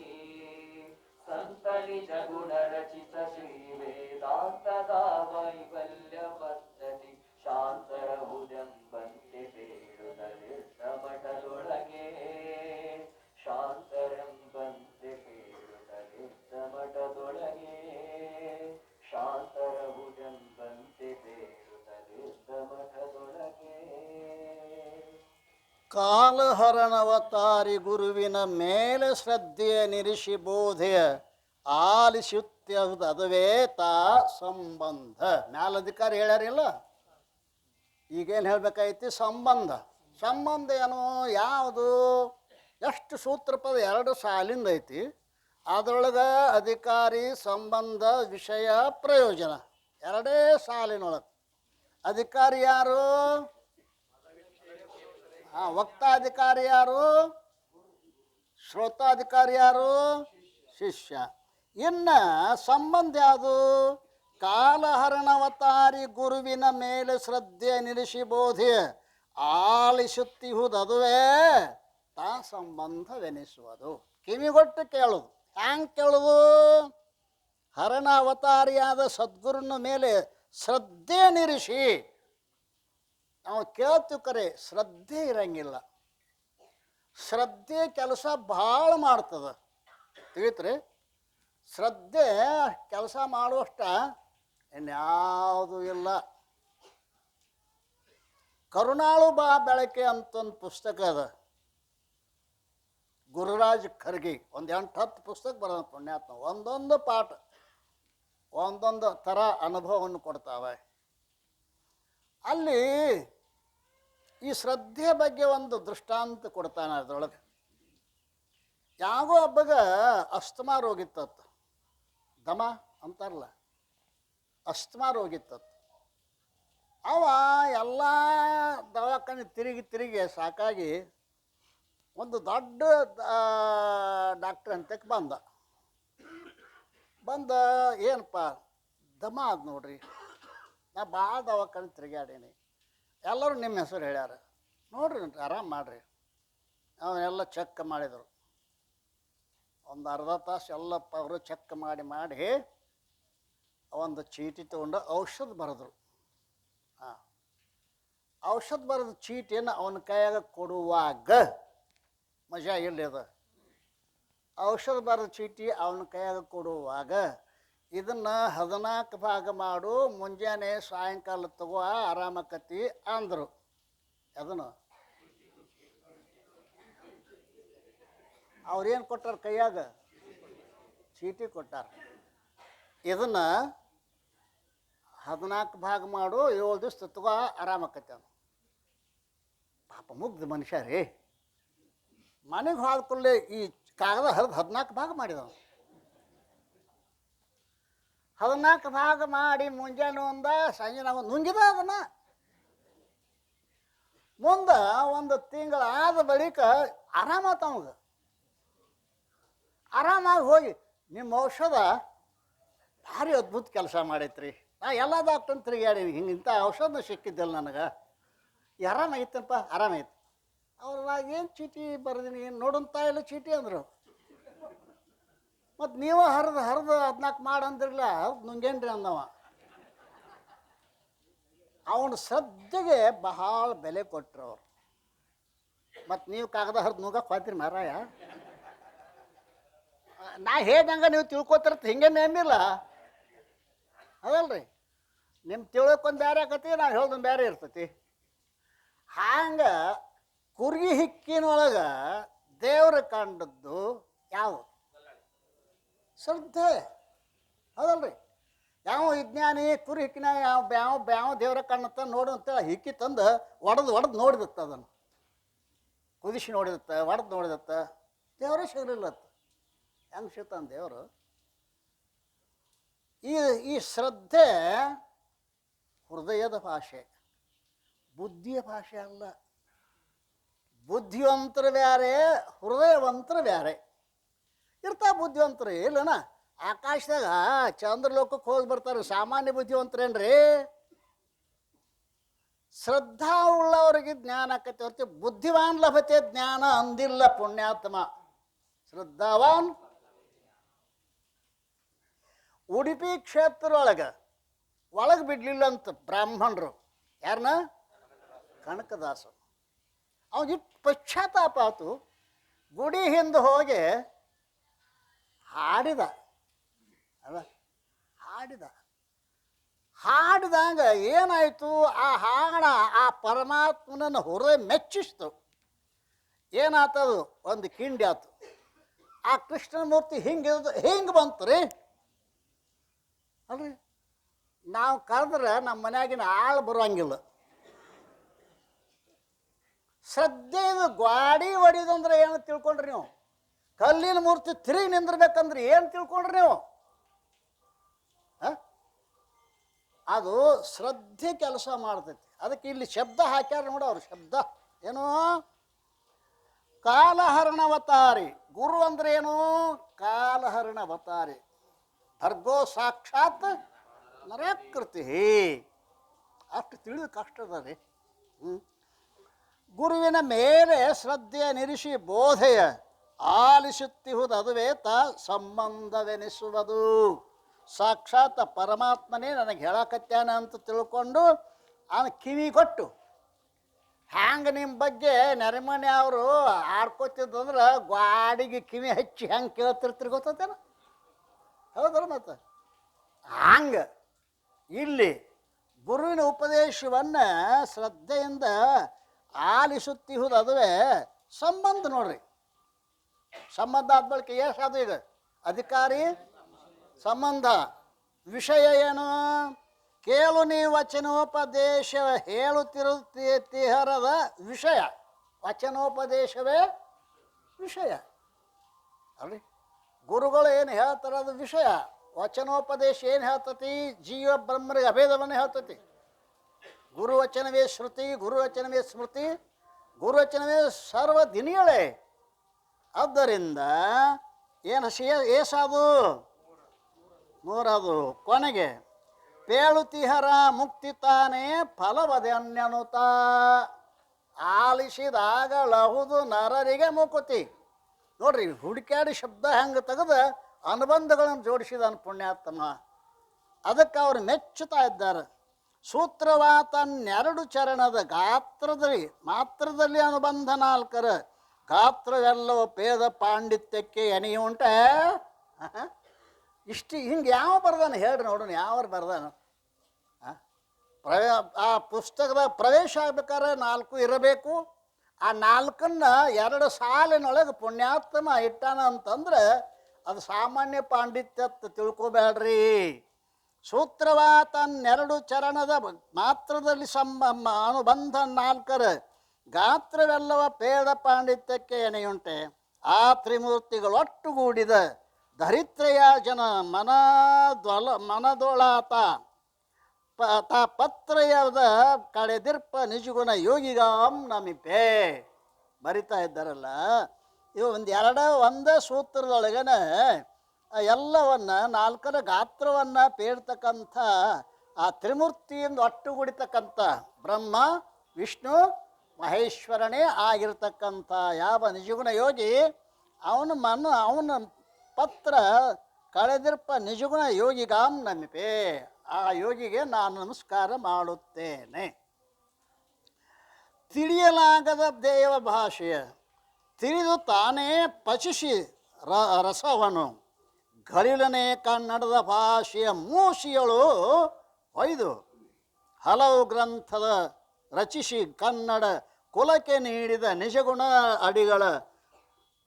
ಸಂತನಿ ಜಗುಣ ರಚಿತ ಶ್ರೀ ವೇದಾಂತದ ವೈವಲ್ಯ ಪದ್ಧತಿ ಶಾಂತರಹುದೆಂಬಂತೆ ಬೇಡುತ್ತಲಿದ್ದ ಮಠದೊಳಗೆ ಶಾಂತರೆಂಬಂತೆ ಬೇಡುತ್ತಲಿದ್ದ ಮಠದೊಳಗೆ ಶಾಂತರಹುದೆಂಬಂತೆ ಬೇಡುತ್ತಲಿದ್ದ ಮಠದೊಳಗೆ ಕಾಲಹರಣವತಾರಿ ಗುರುವಿನ ಮೇಲೆ ಶ್ರದ್ಧೆಯ ನಿರಿಸಿ ಬೋಧೆಯ ಆಲಿಸುತ್ತದು ಅದುವೇ ತಾ ಸಂಬಂಧ ಮ್ಯಾಲಧಿಕಾರಿ ಹೇಳ್ಯಾರಿಲ್ಲ ಈಗೇನು ಹೇಳ್ಬೇಕಾಯ್ತಿ ಸಂಬಂಧ ಸಂಬಂಧ ಏನು ಯಾವುದು ಎಷ್ಟು ಸೂತ್ರಪದ 2 ಸಾಲಿಂದ ಐತಿ ಅದರೊಳಗೆ ಅಧಿಕಾರಿ ಸಂಬಂಧ ವಿಷಯ ಪ್ರಯೋಜನ 2 ಸಾಲಿನೊಳಗೆ ಅಧಿಕಾರಿ ಯಾರು ವಕ್ತಾಧಿಕಾರಿ ಯಾರು ಶ್ರೋತಾಧಿಕಾರಿ ಯಾರು ಶಿಷ್ಯ ಇನ್ನು ಸಂಬಂಧ ಯಾವುದು ಕಾಲಹರಣವತಾರಿ ಗುರುವಿನ ಮೇಲೆ ಶ್ರದ್ಧೆ ನಿಲ್ಲಿಸಿ ಬೋಧೆ ಆಲಿಸುತ್ತಿಹುದದುವೇ ತಾ ಸಂಬಂಧವೆನಿಸುವುದು ಕಿವಿಗೊಟ್ಟು ಕೇಳೋದು ಹ್ಯಾಂಗೆ ಕೇಳೋದು ಹರಣ ಅವತಾರಿಯಾದ ಸದ್ಗುರುನ ಮೇಲೆ ಶ್ರದ್ಧೆ ನಿರಿಸಿ ನಾವು ಕೇಳ್ತೀವಿ ಕರೆ ಶ್ರದ್ಧೆ ಇರಂಗಿಲ್ಲ ಶ್ರದ್ಧೆ ಕೆಲಸ ಭಾಳ ಮಾಡ್ತದೆ ತಿಳಿತ್ರಿ ಶ್ರದ್ಧೆ ಕೆಲಸ ಮಾಡುವಷ್ಟ ಇನ್ಯಾವುದೂ ಇಲ್ಲ ಕರುಣಾಳು ಬಾ ಬೆಳಕೆ ಅಂತ ಒಂದು ಪುಸ್ತಕ ಅದ ಗುರುರಾಜ್ ಖರ್ಗೆ ಒಂದು 8-10 ಪುಸ್ತಕ ಬರೋದು ಪುಣ್ಯಾತ್ಮ ಒಂದೊಂದು ಪಾಠ ಒಂದೊಂದು ಥರ ಅನುಭವವನ್ನು ಕೊಡ್ತಾವೆ ಅಲ್ಲಿ ಈ ಶ್ರದ್ಧೆ ಬಗ್ಗೆ ಒಂದು ದೃಷ್ಟಾಂತ ಕೊಡ್ತಾನೆ ಅದರೊಳಗೆ ಯಾಗೋ ಒಬ್ಬಗ ಅಸ್ತಮಾ ರೋಗಿತ್ತತ್ತು ದಮ ಅಂತಾರಲ್ಲ ಅಸ್ತಮಾ ರೋಗಿತ್ತತ್ತು ಅವ ಎಲ್ಲ ದವಾಖಾನೆ ತಿರುಗಿ ಸಾಕಾಗಿ ಒಂದು ದೊಡ್ಡ ಡಾಕ್ಟ್ರ್ ಅಂತಕ್ಕೆ ಬಂದ ಏನಪ್ಪ ದಮ ಅದು ನೋಡ್ರಿ ನಾ ಭಾಳ ದವಾಖಾನೆ ತಿರುಗಾಡೀನಿ ಎಲ್ಲರೂ ನಿಮ್ಮ ಹೆಸರು ಹೇಳ್ಯಾರ ನೋಡ್ರಿ ಆರಾಮ್ ಮಾಡಿರಿ ಅವನ್ನೆಲ್ಲ ಚೆಕ್ ಮಾಡಿದರು ಒಂದು ಅರ್ಧ ತಾಸು ಎಲ್ಲಪ್ಪ ಅವರು ಚೆಕ್ ಮಾಡಿ ಒಂದು ಚೀಟಿ ತೊಗೊಂಡು ಔಷಧ ಬರೆದ್ರು ಔಷಧ ಬರೆದ ಚೀಟಿಯನ್ನು ಅವನ ಕೈಯಾಗ ಕೊಡುವಾಗ ಮಜಾ ಎಲ್ಲಿದೆ ಔಷಧ ಬರೆದ ಚೀಟಿ ಅವನ ಕೈಯಾಗ ಕೊಡುವಾಗ ಇದನ್ನು 14 ಭಾಗ ಮಾಡು ಮುಂಜಾನೆ ಸಾಯಂಕಾಲ ತಗೋ ಆರಾಮಕತಿ ಅಂದರು ಅದನ್ನು ಅವ್ರೇನು ಕೊಟ್ಟಾರ ಕೈಯಾಗ ಚೀಟಿ ಕೊಟ್ಟಾರ ಇದನ್ನು 14 ಭಾಗ ಮಾಡು 7 ದಿವಸ ತಗೋ ಆರಾಮಕತಿ ಅವನು ಪಾಪ ಮುಗ್ಧ ಮನುಷ್ಯ ರೀ ಮನೆಗೆ ಹೋದ ಕೂಡಲೇ ಈ ಕಾಗದ ಹರಿದು 14 ಭಾಗ ಮಾಡಿದವ 14 ಭಾಗ ಮಾಡಿ ಮುಂಜಾನೆ ಸಂಜೆ ನಾವು ನುಂಗಿದ ಅದನ್ನು ಮುಂದೆ ಒಂದು ತಿಂಗಳಾದ ಬಳಿಕ ಆರಾಮಾತ ಅವಾಗ. ಆರಾಮಾಗಿ ಹೋಗಿ ನಿಮ್ಮ ಔಷಧ ಭಾರಿ ಅದ್ಭುತ ಕೆಲಸ ಮಾಡೈತ್ರಿ, ನಾ ಎಲ್ಲ ಡಾಕ್ಟರ್ನ ತಿರುಗಾಡೀನಿ, ಹಿಂಗೆ ಇಂಥ ಔಷಧ ಸಿಕ್ಕಿದ್ದಿಲ್ಲ ನನಗೆ, ಆರಾಮಾಗಿತ್ತಪ್ಪ, ಆರಾಮಾಗಿತ್ತು. ಅವ್ರು ಏನು ಚೀಟಿ ಬರ್ದೀನಿ ನೋಡಂತ ಇಲ್ಲ ಚೀಟಿ ಅಂದರು. ಮತ್ತು ನೀವು ಹರಿದು 14 ಮಾಡಂದ್ರಲ್ಲ, ಹೌದು ನುಂಗೇನ್ರಿ ಅಂದವ. ಅವನ ಶ್ರದ್ಧೆಗೆ ಬಹಳ ಬೆಲೆ ಕೊಟ್ಟರು ಅವರು. ಮತ್ತು ನೀವು ಕಾಗದ ಹರಿದು ನುಂಗಕ್ಕೆ ಹೋಗ್ತೀರಿ ಮಾರಾಯ, ನಾ ಹೇಳ್ದಂಗೆ ನೀವು ತಿಳ್ಕೊತಿರತ್ತ ಹಿಂಗೆ ನೆನ್ನಿಲ್ಲ ಅದಲ್ರಿ. ನಿಮ್ಮ ತಿಳ್ಕೊಂದು ಬೇರೆ ಆಕತಿ, ನಾವು ಹೇಳ್ದೊಂದು ಬೇರೆ ಇರ್ತೈತಿ. ಹಂಗೆ ಕುರ್ಗಿ ಹಿಕ್ಕಿನೊಳಗೆ ದೇವ್ರ ಕಂಡದ್ದು ಯಾವ ಶ್ರದ್ಧೆ ಅದಲ್ರಿ. ಯಾವ ವಿಜ್ಞಾನಿ ಕುರಿ ಹಿಕ್ಕಿನ ಯಾವ ದೇವ್ರ ಕಣ್ಣತ್ತ ನೋಡು ಅಂತೇಳಿ ಹಿಕ್ಕಿ ತಂದು ಒಡೆದು ನೋಡಿದತ್ತ, ಅದನ್ನು ಕುದಿಸಿ ನೋಡಿದತ್ತ, ಒಡೆದು ನೋಡಿದತ್ತ, ದೇವರೇ ಸಿಗಲಿಲ್ಲತ್ತ. ಹೆಂಗೆ ಸಿಗ್ತಾನೆ ದೇವರು? ಈ ಶ್ರದ್ಧೆ ಹೃದಯದ ಭಾಷೆ, ಬುದ್ಧಿಯ ಭಾಷೆ ಅಲ್ಲ. ಬುದ್ಧಿವಂತರು ಬ್ಯಾರೆ, ಹೃದಯವಂತರು ಬ್ಯಾರೆ. ಇರ್ತಾ ಬುದ್ಧಿವಂತರು ಇಲ್ಲನ, ಆಕಾಶದಾಗ ಚಂದ್ರಲೋಕಕ್ಕೆ ಹೋಗಿ ಬರ್ತಾರೆ, ಸಾಮಾನ್ಯ ಬುದ್ಧಿವಂತರೇನ್ರಿ? ಶ್ರದ್ಧಾ ಉಳ್ಳವರಿಗೆ ಜ್ಞಾನ ಆಕತಿ ಹೊರತು ಬುದ್ಧಿವಾನ್ ಲಭತೆ ಜ್ಞಾನ ಅಂದಿಲ್ಲ ಪುಣ್ಯಾತ್ಮ. ಶ್ರದ್ಧಾವಾನ್ ಉಡುಪಿ ಕ್ಷೇತ್ರ ಒಳಗೆ ಬಿಡ್ಲಿಲ್ಲ ಅಂತ ಬ್ರಾಹ್ಮಣರು, ಯಾರನ್ನ? ಕನಕದಾಸ. ಅವನಿಟ್ಟು ಪಶ್ಚಾತ್ತಾಪ ಆತು, ಗುಡಿ ಹಿಂದೆ ಹೋಗಿ ಹಾಡಿದ. ಅಲ್ಲ, ಹಾಡಿದಾಗ ಏನಾಯಿತು? ಆ ಹಾಡ ಆ ಪರಮಾತ್ಮನನ್ನು ಹೃದಯ ಮೆಚ್ಚಿಸ್ತು. ಏನಾತದು? ಒಂದು ಕಿಂಡಿ ಆತು. ಆ ಕೃಷ್ಣನ ಮೂರ್ತಿ ಹಿಂಗೆ ಬಂತು ರೀ ಅಲ್ರಿ. ನಾವು ಕರೆದ್ರೆ ನಮ್ಮ ಮನ್ಯಾಗಿನ ಆಳು ಬರುವಂಗಿಲ್ಲ. ಶ್ರದ್ಧೆದು ಗಾಡಿ ಹೊಡಿದಂದ್ರೆ ಏನು ತಿಳ್ಕೊಂಡ್ರಿ ನೀವು? ಕಲ್ಲಿನ ಮೂರ್ತಿ ತಿರುಗಿ ನಿಂದಿರ್ಬೇಕಂದ್ರೆ ಏನು ತಿಳ್ಕೊಂಡ್ರಿ ನೀವು? ಅದು ಶ್ರದ್ಧೆ ಕೆಲಸ ಮಾಡ್ತೈತಿ. ಅದಕ್ಕೆ ಇಲ್ಲಿ ಶಬ್ದ ಹಾಕ್ಯಾರ ನೋಡು ಅವ್ರು. ಶಬ್ದ ಏನು? ಕಾಲಹರಣವತಾರಿ. ಗುರು ಅಂದ್ರೆ ಏನು? ಕಾಲಹರಣವತಾರಿ. ಭರ್ಗೋ ಸಾಕ್ಷಾತ್ ನರಾಕೃತಿ. ಅಷ್ಟು ತಿಳಿದು ಕಷ್ಟದ ರೀ. ಗುರುವಿನ ಮೇಲೆ ಶ್ರದ್ಧೆಯ ನಿರಿಸಿ ಬೋಧೆಯ ಆಲಿಸುತ್ತಿಹುದು, ಅದುವೇ ಸಂಬಂಧವೆನಿಸುವುದು. ಸಾಕ್ಷಾತ್ ಪರಮಾತ್ಮನೇ ನನಗೆ ಹೇಳಕತ್ಯಾನ ಅಂತ ತಿಳ್ಕೊಂಡು ಅವನು ಕಿವಿ ಕೊಟ್ಟು, ಹ್ಯಾಂಗೆ ನಿಮ್ಮ ಬಗ್ಗೆ ನೆರೆಮನೆ ಅವರು ಆಡ್ಕೋತಿದ್ದಂದ್ರೆ ಗಾಡಿಗೆ ಕಿವಿ ಹಚ್ಚಿ ಹೆಂಗೆ ಕೇಳ್ತಿರ್ತೀರಿ ಗೊತ್ತೇನ? ಹೌದಲ್ಲ? ಮತ್ತು ಹಂಗೆ ಇಲ್ಲಿ ಗುರುವಿನ ಉಪದೇಶವನ್ನು ಶ್ರದ್ಧೆಯಿಂದ ಆಲಿಸುತ್ತಿಹುದು, ಅದುವೇ ಸಂಬಂಧ. ನೋಡ್ರಿ, ಸಂಬಂಧ ಆದ ಬಳಿಕ ಎಷ್ಟಾದ ಈಗ ಅಧಿಕಾರಿ ಸಂಬಂಧ. ವಿಷಯ ಏನು? ಕೇಳು ನೀ ವಚನೋಪದೇಶ ಹೇಳುತ್ತಿರುತ್ತಿಹರದ ವಿಷಯ. ವಚನೋಪದೇಶವೇ ವಿಷಯ ಅಲ್ರಿ. ಗುರುಗಳು ಏನು ಹೇಳ್ತಾರೆ ಅದು ವಿಷಯ. ವಚನೋಪದೇಶ ಏನು ಹೇಳ್ತತಿ? ಜೀವ ಬ್ರಹ್ಮರಿಗೆ ಅಭೇದವನ್ನು ಹೇಳ್ತತಿ. ಗುರುವಚನವೇ ಶ್ರುತಿ, ಗುರುವಚನವೇ ಸ್ಮೃತಿ, ಗುರುವಚನವೇ ಸರ್ವದಿನಿಗಳೇ. ಆದ್ದರಿಂದ ಏನು ಏಸಾದು? 3. ಕೊನೆಗೆ ಪೇಳುತಿಹರ ಮುಕ್ತಿ ತಾನೇ ಫಲವದನ್ಯನುತ. ಆಲಿಸಿದಾಗಲಹುದು ನರರಿಗೆ ಮುಕುತಿ. ನೋಡ್ರಿ, ಹುಡುಕ್ಯಾಡಿ ಶಬ್ದ ಹೆಂಗೆ ತೆಗೆದು ಅನುಬಂಧಗಳನ್ನು ಜೋಡಿಸಿದಾನ ಪುಣ್ಯಾತ್ಮ. ಅದಕ್ಕೆ ಅವರು ಮೆಚ್ಚುತ್ತಾ ಇದ್ದಾರೆ. ಸೂತ್ರವಾತನ್ನೆರಡು ಚರಣದ ಮಾತ್ರದಲ್ಲಿ ಅನುಬಂಧ 4. ಗಾತ್ರವೆಲ್ಲವೂ ಪೇದ ಪಾಂಡಿತ್ಯಕ್ಕೆ ಎನೆಯುಂಟೆ. ಇಷ್ಟು ಹಿಂಗೆ ಯಾವ ಬರ್ದಾನ ಹೇಳ್ರಿ ನೋಡೋಣ, ಯಾವ್ರು ಬರ್ದಾನ? ಆ ಪುಸ್ತಕದ ಪ್ರವೇಶ ಆಗ್ಬೇಕಾದ್ರೆ 4 ಇರಬೇಕು. ಆ 4ನ್ನ 2 ಸಾಲಿನೊಳಗೆ ಪುಣ್ಯಾತ್ಮ ಇಟ್ಟಾನ ಅಂತಂದ್ರೆ ಅದು ಸಾಮಾನ್ಯ ಪಾಂಡಿತ್ಯ ತಿಳ್ಕೊಬೇಡ್ರಿ. ಸೂತ್ರವಾತನ್ನೆರಡು ಚರಣದ ಮಾತ್ರದಲ್ಲಿ ಅನುಬಂಧ 4. ಗಾತ್ರವೆಲ್ಲವ ಪೇದ ಪಾಂಡಿತ್ಯಕ್ಕೆ ಎನೆಯುಂಟೆ. ಆ ತ್ರಿಮೂರ್ತಿಗಳು ಒಟ್ಟುಗೂಡಿದ ಧರಿತ್ರೆಯ ಜನ ಮನದೊಳಾತ ತಾ ಪತ್ರಯದ ಕಳೆದಿರ್ಪ ನಿಜಗುಣ ಯೋಗಿಗಾಂ ನಮಿಪೆ ಬರಿತಾ ಇದ್ದಾರಲ್ಲ. ಇವು ಒಂದೇ ಸೂತ್ರದೊಳಗನ ಎಲ್ಲವನ್ನ ನಾಲ್ಕರ ಗಾತ್ರವನ್ನು ಪೇರ್ತಕ್ಕಂಥ ಆ ತ್ರಿಮೂರ್ತಿಯಿಂದ ಒಟ್ಟುಗೂಡಿತಕ್ಕಂಥ ಬ್ರಹ್ಮ ವಿಷ್ಣು ಮಹೇಶ್ವರನೇ ಆಗಿರ್ತಕ್ಕಂಥ ಯಾವ ನಿಜಗುಣ ಯೋಗಿ ಅವನ ಪತ್ರ ಕಳೆದಿರ್ಪ ನಿಜಗುಣ ಯೋಗಿಗಾಂ ನಮಿಪೆ, ಆ ಯೋಗಿಗೆ ನಾನು ನಮಸ್ಕಾರ ಮಾಡುತ್ತೇನೆ. ತಿಳಿಯಲಾಗದ ದೇವ ಭಾಷೆಯ ತಿಳಿದು ತಾನೇ ಪಚಿಸಿ ರಸವನು ಗಲಿಲನೆ ಕನ್ನಡದ ಭಾಷೆಯ ಮೂಷಿಯಳು ಒಯ್ದು ಹಲವು ಗ್ರಂಥದ ರಚಿಸಿ ಕನ್ನಡ ಕುಲಕ್ಕೆ ನೀಡಿದ ನಿಜಗುಣ ಅಡಿಗಳ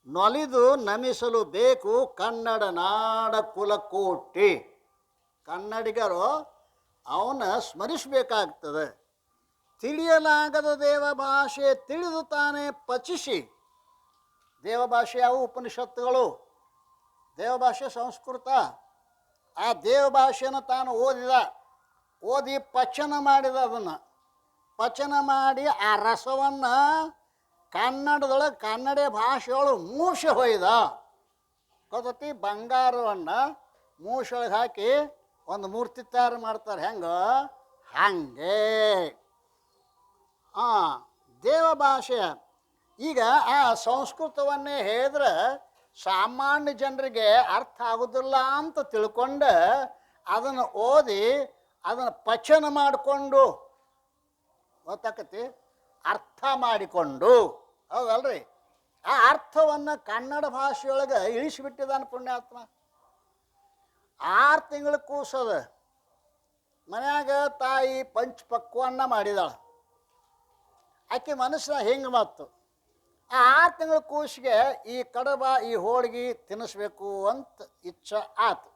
ನೊಲಿದು ನಮಿಸಲು ಬೇಕು ಕನ್ನಡ ನಾಡ ಕುಲಕೋಟಿ. ಕನ್ನಡಿಗರು ಅವನ ಸ್ಮರಿಸಬೇಕಾಗ್ತದೆ. ತಿಳಿಯಲಾಗದ ದೇವ ಭಾಷೆ ತಿಳಿದು ತಾನೇ ಪಚಿಸಿ, ದೇವಭಾಷೆ ಯಾವ ಉಪನಿಷತ್ತುಗಳು, ದೇವಭಾಷೆ ಸಂಸ್ಕೃತ. ಆ ದೇವಭಾಷೆಯನ್ನು ತಾನು ಓದಿ ಪಚನ ಮಾಡಿದ, ಅದನ್ನು ಪಚನ ಮಾಡಿ ಆ ರಸವನ್ನು ಕನ್ನಡದೊಳಗೆ ಕನ್ನಡ ಭಾಷೆಯೊಳಗೆ ಮೂಸೆ ಹೊಯ್ದ. ಗೊತ್ತತಿ, ಬಂಗಾರವನ್ನು ಮೂಸೊಳಗೆ ಹಾಕಿ ಒಂದು ಮೂರ್ತಿ ತಯಾರು ಮಾಡ್ತಾರೆ, ಹಂಗೆ ದೇವಭಾಷೆ. ಈಗ ಆ ಸಂಸ್ಕೃತವನ್ನೇ ಹೇಳಿದ್ರೆ ಸಾಮಾನ್ಯ ಜನರಿಗೆ ಅರ್ಥ ಆಗೋದಿಲ್ಲ ಅಂತ ತಿಳ್ಕೊಂಡು ಅದನ್ನು ಓದಿ ಅದನ್ನು ಪಚನ ಮಾಡಿಕೊಂಡು, ಗೊತ್ತಾಕತಿ, ಅರ್ಥ ಮಾಡಿಕೊಂಡು, ಹೌದಲ್ರಿ, ಆ ಅರ್ಥವನ್ನು ಕನ್ನಡ ಭಾಷೆಯೊಳಗೆ ಇಳಿಸಿಬಿಟ್ಟಿದ್ದಾನೆ ಪುಣ್ಯಾತ್ಮ. 6 ತಿಂಗಳು ಕೂಸದ ಮನ್ಯಾಗ ತಾಯಿ ಪಂಚಪಕ್ವನ್ನ ಮಾಡಿದಾಳ. ಆಕೆ ಮನಸ್ಸಿನ ಹಿಂಗೆ ಮಾತು, ಆ 6 ತಿಂಗಳ ಕೂಸಿಗೆ ಈ ಕಡಬ ಈ ಹೋಳಿಗೆ ತಿನ್ನಿಸ್ಬೇಕು ಅಂತ ಇಚ್ಛೆ ಆತು.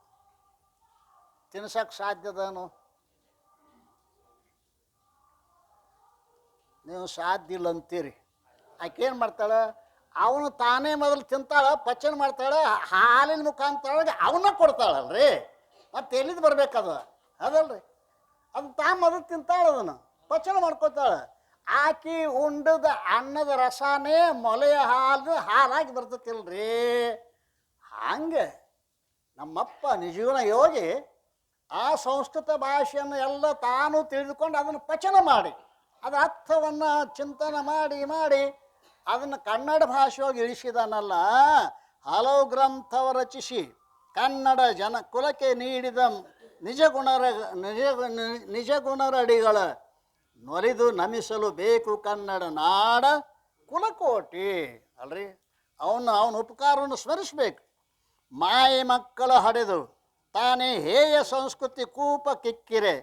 ತಿನ್ಸಕ್ಕೆ ಸಾಧ್ಯದನು? ನೀವು ಸಾಧ್ಯ ಇಲ್ಲ ಅಂತೀರಿ. ಆಕೆ ಏನು ಮಾಡ್ತಾಳೆ, ಅವನು ತಾನೇ ಮೊದಲು ತಿಂತಾಳೆ, ಪಚನ ಮಾಡ್ತಾಳೆ, ಹಾಲಿನ ಮುಖಾಂತರ ಅವನ್ನ ಕೊಡ್ತಾಳಲ್ರಿ, ಮತ್ತೆ ಎಲ್ಲಿದ್ದು ಬರ್ಬೇಕದು, ಅದಲ್ರಿ, ಅದು ತಾ ಮೊದಲು ತಿಂತಾಳೆ, ಅದನ್ನು ಪಚನ ಮಾಡ್ಕೊತಾಳೆ. ಆಕಿ ಉಂಡದ ಅನ್ನದ ರಸನೇ ಮೊಲೆಯ ಹಾಲಾಗಿ ಬರ್ತತಿಲ್ರಿ. ಹಂಗೆ ನಮ್ಮಪ್ಪ ನಿಜಗುಣ ಯೋಗಿ ಆ ಸಂಸ್ಕೃತ ಭಾಷೆಯನ್ನು ಎಲ್ಲ ತಾನು ತಿಳಿದುಕೊಂಡು ಅದನ್ನು ಪಚನ ಮಾಡಿ ಅದರ ಅರ್ಥವನ್ನು ಚಿಂತನೆ ಮಾಡಿ ಅದನ್ನು ಕನ್ನಡ ಭಾಷೆಯೊಳಗೆ ಇಳಿಸಿದಾನಲ್ಲ. ಹಲವು ಗ್ರಂಥವ ರಚಿಸಿ ಕನ್ನಡ ಜನ ಕುಲಕ್ಕೆ ನೀಡಿದ ನಿಜಗುಣರಡಿಗಳ ನೊಲಿದು ನಮಿಸಲು ಬೇಕು ಕನ್ನಡ ನಾಡ ಕುಲಕೋಟಿ. ಅಲ್ರಿ, ಅವನ ಉಪಕಾರವನ್ನು ಸ್ಮರಿಸಬೇಕು. ಮಾಯೆ ಮಕ್ಕಳ ಹಡೆದು ತಾನೇ ಹೇಯ ಸಂಸ್ಕೃತಿ ಕೂಪ ಕಿಕ್ಕಿರೆ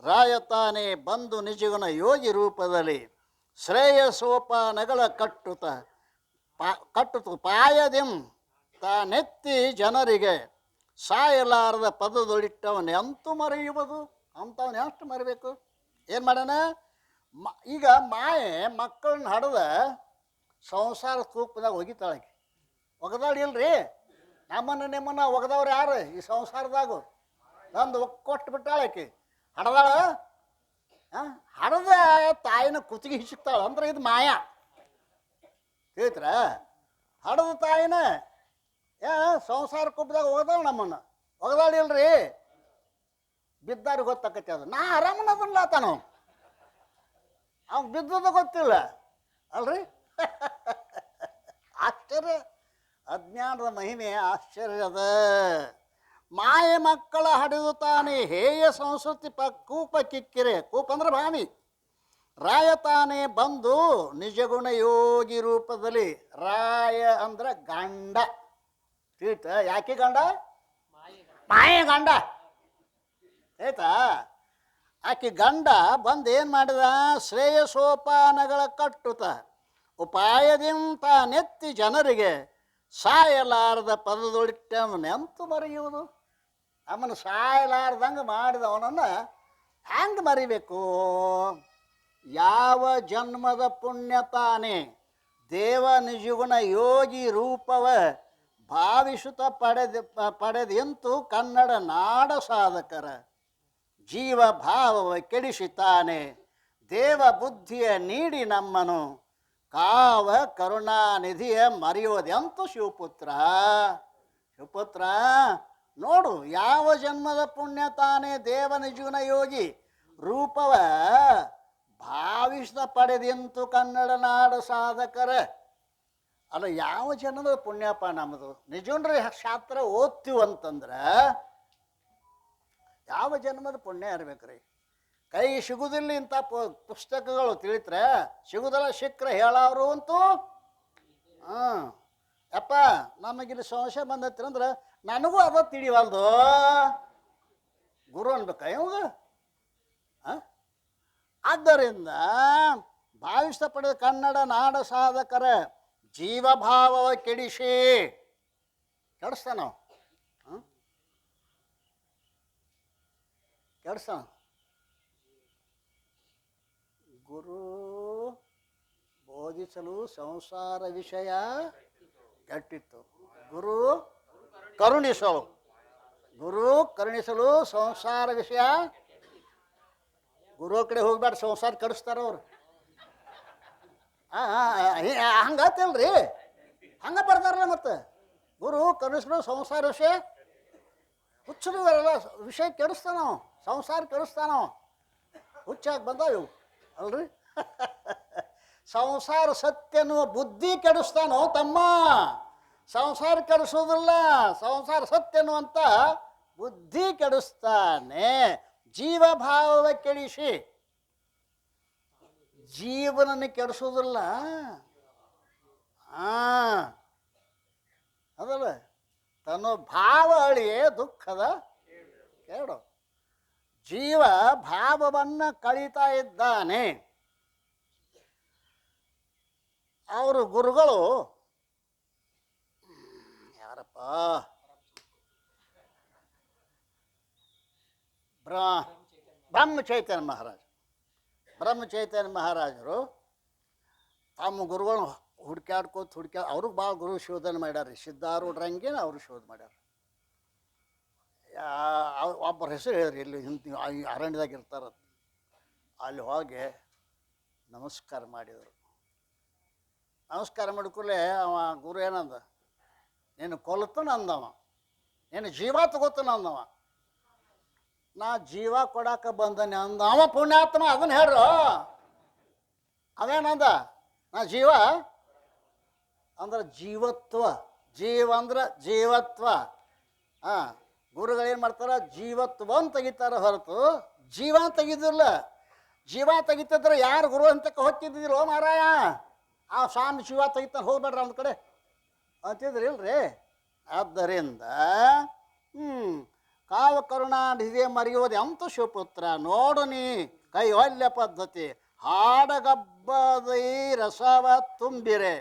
ರಾಯತಾನೇ ಬಂದು ನಿಜಗುಣ ಯೋಗಿ ರೂಪದಲ್ಲಿ ಶ್ರೇಯಸೋಪಾನಗಳ ಕಟ್ಟುತ್ತ ಪಾಯದಿಂ ತಾನೆತ್ತಿ ಜನರಿಗೆ ಸಾಯಲಾರದ ಪದದೊಳಿಟ್ಟವನು ಎಂತೂ ಮರೆಯುವುದು ಅಂಥವನು ಎಷ್ಟು ಮರಿಬೇಕು? ಏನು ಮಾಡೋಣ? ಈಗ ಮಾಯೆ ಮಕ್ಕಳನ್ನ ಹಡ್ದ ಸಂಸಾರ ಕೂಪದಾಗ ಒಗಿತಾಳೆ. ಒಗದಾಳಿಲ್ರಿ, ನಿಮ್ಮನ್ನು ಒಗದವ್ರು ಯಾರು ಈ ಸಂಸಾರದಾಗ? ನಂದು ಕೊಟ್ಟು ಬಿಟ್ಟಾಳಕಿ ಹಡದಾಳ. ಹಡದ ತಾಯಿನ ಕುತ್ತಿಗೆ ಹಿಸುಕ್ತಾಳ ಅಂದ್ರೆ ಇದು ಮಾಯ, ತಿಳಿತ್ರ? ಹಡದ ತಾಯಿನ ಸಂಸಾರ ಕುಪ್ಪದಾಗ ಒಗದಾಳ, ನಮ್ಮನ್ನು ಒಗದಾಳಿಲ್ರಿ. ಬಿದ್ದಾರಿ ಗೊತ್ತಾಕತಿ, ಅದು ನಾ ಆರಾಮನದಲ್ಲ ತಾನು, ಅವ್ನು ಬಿದ್ದದ ಗೊತ್ತಿಲ್ಲ ಅಲ್ರಿ. ಆಶ್ಚರ್ಯ, ಅಜ್ಞಾನದ ಮಹಿಮೆ ಆಶ್ಚರ್ಯದ. ಮಾಯೆ ಮಕ್ಕಳ ಹಡಿದು ತಾನೇ ಹೇಯ ಸಂಸ್ಕೃತಿ ಕೂಪ ಕಿಕ್ಕಿರೆ, ಕೂಪ ಅಂದ್ರೆ ಬಾವಿ, ರಾಯ ತಾನೇ ಬಂದು ನಿಜಗುಣ ಯೋಗಿ ರೂಪದಲ್ಲಿ. ರಾಯ ಅಂದ್ರೆ ಗಂಡ, ತಿಳಿತ? ಯಾಕೆ ಗಂಡ? ಮಾಯೆ ಗಂಡ, ಆಯ್ತಾ? ಆಕೆ ಗಂಡ ಬಂದು ಏನು ಮಾಡಿದ? ಶ್ರೇಯಸೋಪಾನಗಳ ಕಟ್ಟುತ್ತ ಉಪಾಯದಿಂತ ನೆತ್ತಿ ಜನರಿಗೆ ಸಾಯಲಾರದ ಪದದೊಳಿಟ್ಟವನೆಂತೂ ಮರೆಯುವುದು. ಅವನು ಸಾಯಲಾರ್ದಂಗೆ ಮಾಡಿದವನನ್ನು ಹೆಂಗೆ ಮರಿಬೇಕು? ಯಾವ ಜನ್ಮದ ಪುಣ್ಯ ತಾನೇ ದೇವ ನಿಜಗುಣ ಯೋಗಿ ರೂಪವ ಭಾವಿಸುತ್ತ ಪಡೆದೆಂತೂ ಕನ್ನಡ ನಾಡ ಸಾಧಕರ ಜೀವ ಭಾವವ ಕೆಡಿಸಿತಾನೆ ದೇವ ಬುದ್ಧಿಯ ನೀಡಿ ನಮ್ಮನು ಕಾವ ಕರುಣಾನಿಧಿಯ ಮರೆಯೋದೆಂತು ಶಿವಪುತ್ರ. ಶಿವಪುತ್ರ ನೋಡು, ಯಾವ ಜನ್ಮದ ಪುಣ್ಯ ತಾನೇ ದೇವನ ಜೀವನ ಯೋಗಿ ರೂಪವ ಭಾವಿಸಿದ ಪಡೆದಿಂತು ಕನ್ನಡ ನಾಡು ಸಾಧಕರ. ಅಲ್ಲ, ಯಾವ ಜನ್ಮದ ಪುಣ್ಯಪ್ಪ ನಮ್ಮದು. ನಿಜನ್ರಿ ಶಾಸ್ತ್ರ ಓದ್ತೀವಂತಂದ್ರೆ ಯಾವ ಜನ್ಮದ ಪುಣ್ಯ ಇರ್ಬೇಕ್ರಿ. ಕೈ ಸಿಗುದಿಲ್ಲ ಇಂಥ ಪುಸ್ತಕಗಳು ತಿಳಿತ್ರೆ ಸಿಗುದಲ್ಲ, ಸಿಕ್ಕರೆ ಹೇಳೋರು ಅಂತೂ ಯಪ್ಪ ನಮಗಿಲ್ಲಿ ಸಂಶಯ ಬಂದೈತಿ ಅಂದ್ರೆ ನನಗೂ ಅದ ತಿಳಿವಲ್ದು ಗುರು ಅನ್ಬೇಕ ಇವಾಗ. ಆದ್ದರಿಂದ ಭಾವಿಷ್ಟ ಪಡೆದ ಕನ್ನಡ ನಾಡ ಸಾಧಕರ ಜೀವಭಾವವ ಕೆಡಿಸಿ ಕೆಡಿಸ್ತಾನ ಕೆಡಿಸ್ತಾನ. ಗುರು ಬೋಧಿಸಲು ಸಂಸಾರ ವಿಷಯ ಕೆಟ್ಟಿತ್ತು, ಗುರು ಕರುಣಿಸಲು, ಗುರು ಕರುಣಿಸಲು ಸಂಸಾರ ವಿಷಯ. ಗುರು ಕಡೆ ಹೋಗ್ಬೇಡ, ಸಂಸಾರ ಕೆಡಿಸ್ತಾರ ಅವ್ರು. ಹಂಗತ್ತಲ್ರಿ, ಹಂಗೆ ಬರ್ತಾರಲ್ಲ. ಮತ್ತು ಗುರು ಕರುಣಿಸಲು ಸಂಸಾರ ವಿಷಯ ಹುಚ್ಚರು ಇವೆಲ್ಲ ವಿಷಯ ಕೆಡಿಸ್ತಾನೋ, ಸಂಸಾರ ಕೆಡಿಸ್ತಾನೋ. ಹುಚ್ಚಾಗಿ ಬಂದಾವ ಇವು ಅಲ್ರಿ. ಸಂಸಾರ ಸತ್ಯ ಅನ್ನುವ ಬುದ್ಧಿ ಕೆಡಿಸ್ತಾನೋ ತಮ್ಮ. ಸಂಸಾರ ಕೆಡಿಸೋದಿಲ್ಲ, ಸಂಸಾರ ಸತ್ಯ ಅನ್ನುವಂಥ ಬುದ್ಧಿ ಕೆಡಿಸ್ತಾನೆ. ಜೀವಭಾವವ ಕೆಡಿಸಿ ಜೀವನನ ಕೆಡಿಸೋದಿಲ್ಲ. ಅದಲ್ಲ, ತನ್ನ ಭಾವ ಅಳಿಯೇ ದುಃಖದ ಕೇಳು. ಜೀವ ಭಾವವನ್ನು ಕಳೀತಾ ಇದ್ದಾನೆ. ಅವರು ಗುರುಗಳು ಯಾರಪ್ಪ, ಬ್ರಹ್ಮಚೈತನ್ಯ ಮಹಾರಾಜ. ಬ್ರಹ್ಮಚೈತನ್ಯ ಮಹಾರಾಜರು ತಮ್ಮ ಗುರುಗಳು ಹುಡ್ಕ್ಯಾಡ್ಕೋತ ಅವ್ರಿಗೆ ಭಾಳ ಗುರು ಶೋಧನೆ ಮಾಡ್ಯಾರ. ಸಿದ್ಧಾರೂಢರಂಗೇನ ಅವರು ಶೋಧ ಮಾಡ್ಯಾರ. ಒಬ್ಬರ ಹೆಸರು ಹೇಳಿರಿ, ಇಲ್ಲಿ ಅರಣ್ಯದಾಗ ಇರ್ತಾರ. ಅಲ್ಲಿ ಹೋಗಿ ನಮಸ್ಕಾರ ಮಾಡಿದರು. ನಮಸ್ಕಾರ ಮಾಡಿಕೂಡಲೇ ಅವ ಗುರು ಏನಂದ, ನೀನು ಕೊಲ್ತಾನ ಅಂದವ, ನೀನು ಜೀವ ತಗೋತಾನ ಅಂದವ. ನಾ ಜೀವ ಕೊಡಾಕ ಬಂದನೆ ಅಂದ ಅವ ಪುಣ್ಯಾತ್ಮ. ಅದನ್ನ ಹೇಳ್ರು. ಅವೇನಂದ, ನಾ ಜೀವ ಅಂದ್ರೆ ಜೀವತ್ವ, ಜೀವ ಅಂದ್ರೆ ಜೀವತ್ವ. ಗುರುಗಳೇನು ಮಾಡ್ತಾರ, ಜೀವತ್ವವನ್ನು ತೆಗಿತಾರ ಹೊರತು ಜೀವ ತೆಗಿದಿಲ್ಲ. ಜೀವ ತೆಗಿತಿದ್ರೆ ಯಾರು ಗುರು ಅಂತ ಹೊತ್ತಿದ್ದಿರೋ ಮಾರಾಯ. ಆ ಸ್ವಾಮಿ ಜೀವ ತೆಗಿತಾನೆ, ಹೋಗ್ಬೇಡ್ರ ಒಂದು ಕಡೆ ಅಂತಿದ್ರಿ ಇಲ್ರಿ. ಆದ್ದರಿಂದ ಕಾವ ಕರುಣಾನಿಧಿಯ ಮರೆಯೋದು ಎಂತ ಶಿವಪುತ್ರ. ನೋಡು ನೀ ಕೈವಲ್ಯ ಪದ್ಧತಿ ಹಾಡಗಬ್ಬದೈ ರಸವ ತುಂಬಿರೆ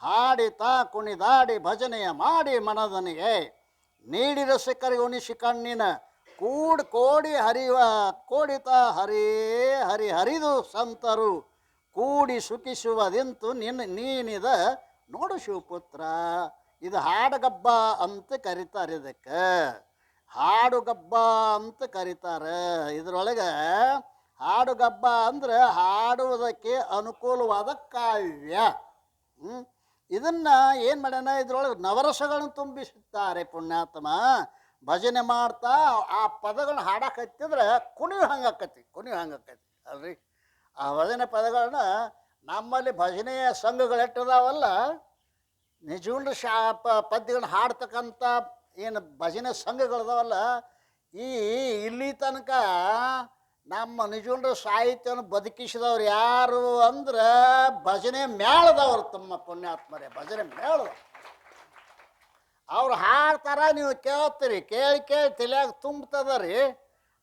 ಹಾಡಿತಾ ಕುಣಿದಾಡಿ ಭಜನೆಯ ಮಾಡಿ ಮನದನಿಗೆ ನೀಡಿ ರಸಿಕರಿಗೆ ಉಣಿಸಿ ಕಣ್ಣಿನ ಕೋಡಿ ಹರಿವ ಕೋಡಿತ ಹರಿ ಹರಿ ಹರಿದು ಸಂತರು ಕೂಡಿ ಸುಖಿಸುವುದೆಂತು ನೀನಿದ ನೋಡು ಶಿವಪುತ್ರ. ಇದು ಹಾಡುಗಬ್ಬ ಅಂತ ಕರೀತಾರೆ. ಇದಕ್ಕೆ ಹಾಡುಗಬ್ಬ ಅಂತ ಕರೀತಾರೆ. ಇದರೊಳಗೆ ಹಾಡುಗಬ್ಬ ಅಂದ್ರೆ ಹಾಡುವುದಕ್ಕೆ ಅನುಕೂಲವಾದ ಕಾವ್ಯ. ಇದನ್ನು ಏನು ಮಾಡ್ಯಾನ, ಇದ್ರೊಳಗೆ ನವರಸಗಳನ್ನು ತುಂಬಿಸುತ್ತಾರೆ ಪುಣ್ಯಾತ್ಮ. ಭಜನೆ ಮಾಡ್ತಾ ಆ ಪದಗಳನ್ನ ಹಾಡಕತ್ತಿದ್ರೆ ಕುಣಿವು ಹಂಗಾಕತಿ ಅಲ್ರಿ. ಆ ಭಜನೆ ಪದಗಳನ್ನ ನಮ್ಮಲ್ಲಿ ಭಜನೆಯ ಸಂಘಗಳು ಎಟ್ಟದಾವಲ್ಲ, ನಿಜವನ್ನ ಪದ್ಯಗಳನ್ನ ಹಾಡ್ತಕ್ಕಂಥ ಏನು ಭಜನೆ ಸಂಘಗಳದಾವಲ್ಲ, ಇಲ್ಲಿ ತನಕ ನಮ್ಮ ನಿಜವನ್ನ ಸಾಹಿತ್ಯವನ್ನು ಬದುಕಿಸಿದವ್ರು ಯಾರು ಅಂದ್ರೆ ಭಜನೆ ಮೇಳದವ್ರು. ತಮ್ಮ ಪುಣ್ಯಾತ್ಮರೇ, ಭಜನೆ ಮೇಳದವ್ರು. ಅವ್ರು ಹಾಡ್ತಾರ, ನೀವು ಕೇಳ್ತೀರಿ, ಕೇಳಿ ತಲೆಯಾಗ ತುಂಬ್ತದ ರೀ.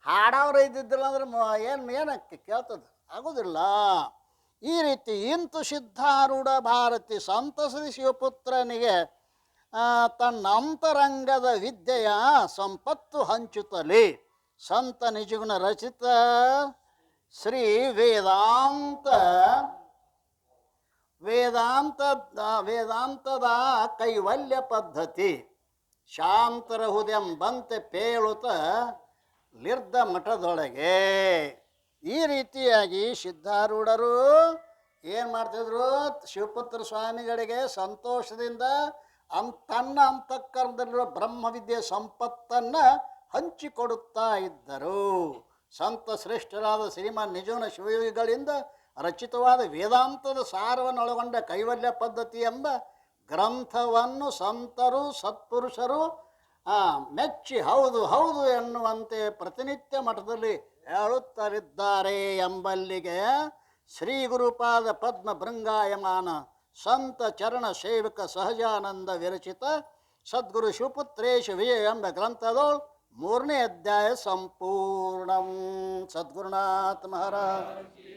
ಹಾಡವ್ರು ಇದ್ದಿದ್ದಿಲ್ಲ ಅಂದ್ರೆ ಏನಕ್ಕೆ ಕೇಳ್ತದ, ಆಗೋದಿಲ್ಲ. ಈ ರೀತಿ ಇಂತು ಸಿದ್ಧಾರೂಢ ಭಾರತಿ ಸಂತಸದಿ ಶಿವಪುತ್ರನಿಗೆ ತನ್ನ ಅಂತರಂಗದ ವಿದ್ಯೆಯ ಸಂಪತ್ತು ಹಂಚುತ್ತಲೇ ಸಂತ ನಿಜಗುಣ ರಚಿತ ಶ್ರೀ ವೇದಾಂತದ ಕೈವಲ್ಯ ಪದ್ಧತಿ ಶಾಂತರಹುದೆಂಬಂತೆ ಪೇಳುತ್ತ ಲಿರ್ಧ ಮಠದೊಳಗೆ. ಈ ರೀತಿಯಾಗಿ ಸಿದ್ಧಾರೂಢರು ಏನು ಮಾಡ್ತಿದ್ರು, ಶಿವಪುತ್ರ ಸ್ವಾಮಿಗಳಿಗೆ ಸಂತೋಷದಿಂದ ತನ್ನ ಅಂತಃಕರಣದಲ್ಲಿರುವ ಬ್ರಹ್ಮವಿದ್ಯೆ ಸಂಪತ್ತನ್ನು ಹಂಚಿಕೊಡುತ್ತಾ ಇದ್ದರು. ಸಂತ ಶ್ರೇಷ್ಠರಾದ ಶ್ರೀಮಾನ್ ನಿಜವನ ಶಿವಯೋಗಿಗಳಿಂದ ರಚಿತವಾದ ವೇದಾಂತದ ಸಾರವನ್ನು ಒಳಗೊಂಡ ಕೈವಲ್ಯ ಪದ್ಧತಿ ಎಂಬ ಗ್ರಂಥವನ್ನು ಸಂತರು ಸತ್ಪುರುಷರು ಮೆಚ್ಚಿ ಹೌದು ಹೌದು ಎನ್ನುವಂತೆ ಪ್ರತಿನಿತ್ಯ ಮಠದಲ್ಲಿ ಹೇಳುತ್ತಲಿದ್ದಾರೆ ಎಂಬಲ್ಲಿಗೆ ಶ್ರೀ ಗುರುಪಾದ ಪದ್ಮ ಭೃಂಗಾಯಮಾನ ಸಂತ ಚರಣ ಸೇವಕ ಸಹಜಾನಂದ ವಿರಚಿತ ಸದ್ಗುರು ಶಿವಪುತ್ರೇಶ ವಿಜಯ ಎಂಬ ಗ್ರಂಥದೋಳು 3ನೇ ಅಧ್ಯಾಯ ಸಂಪೂರ್ಣಂ. ಸದ್ಗುರುನಾಥ ಮಹಾರಾಜ್.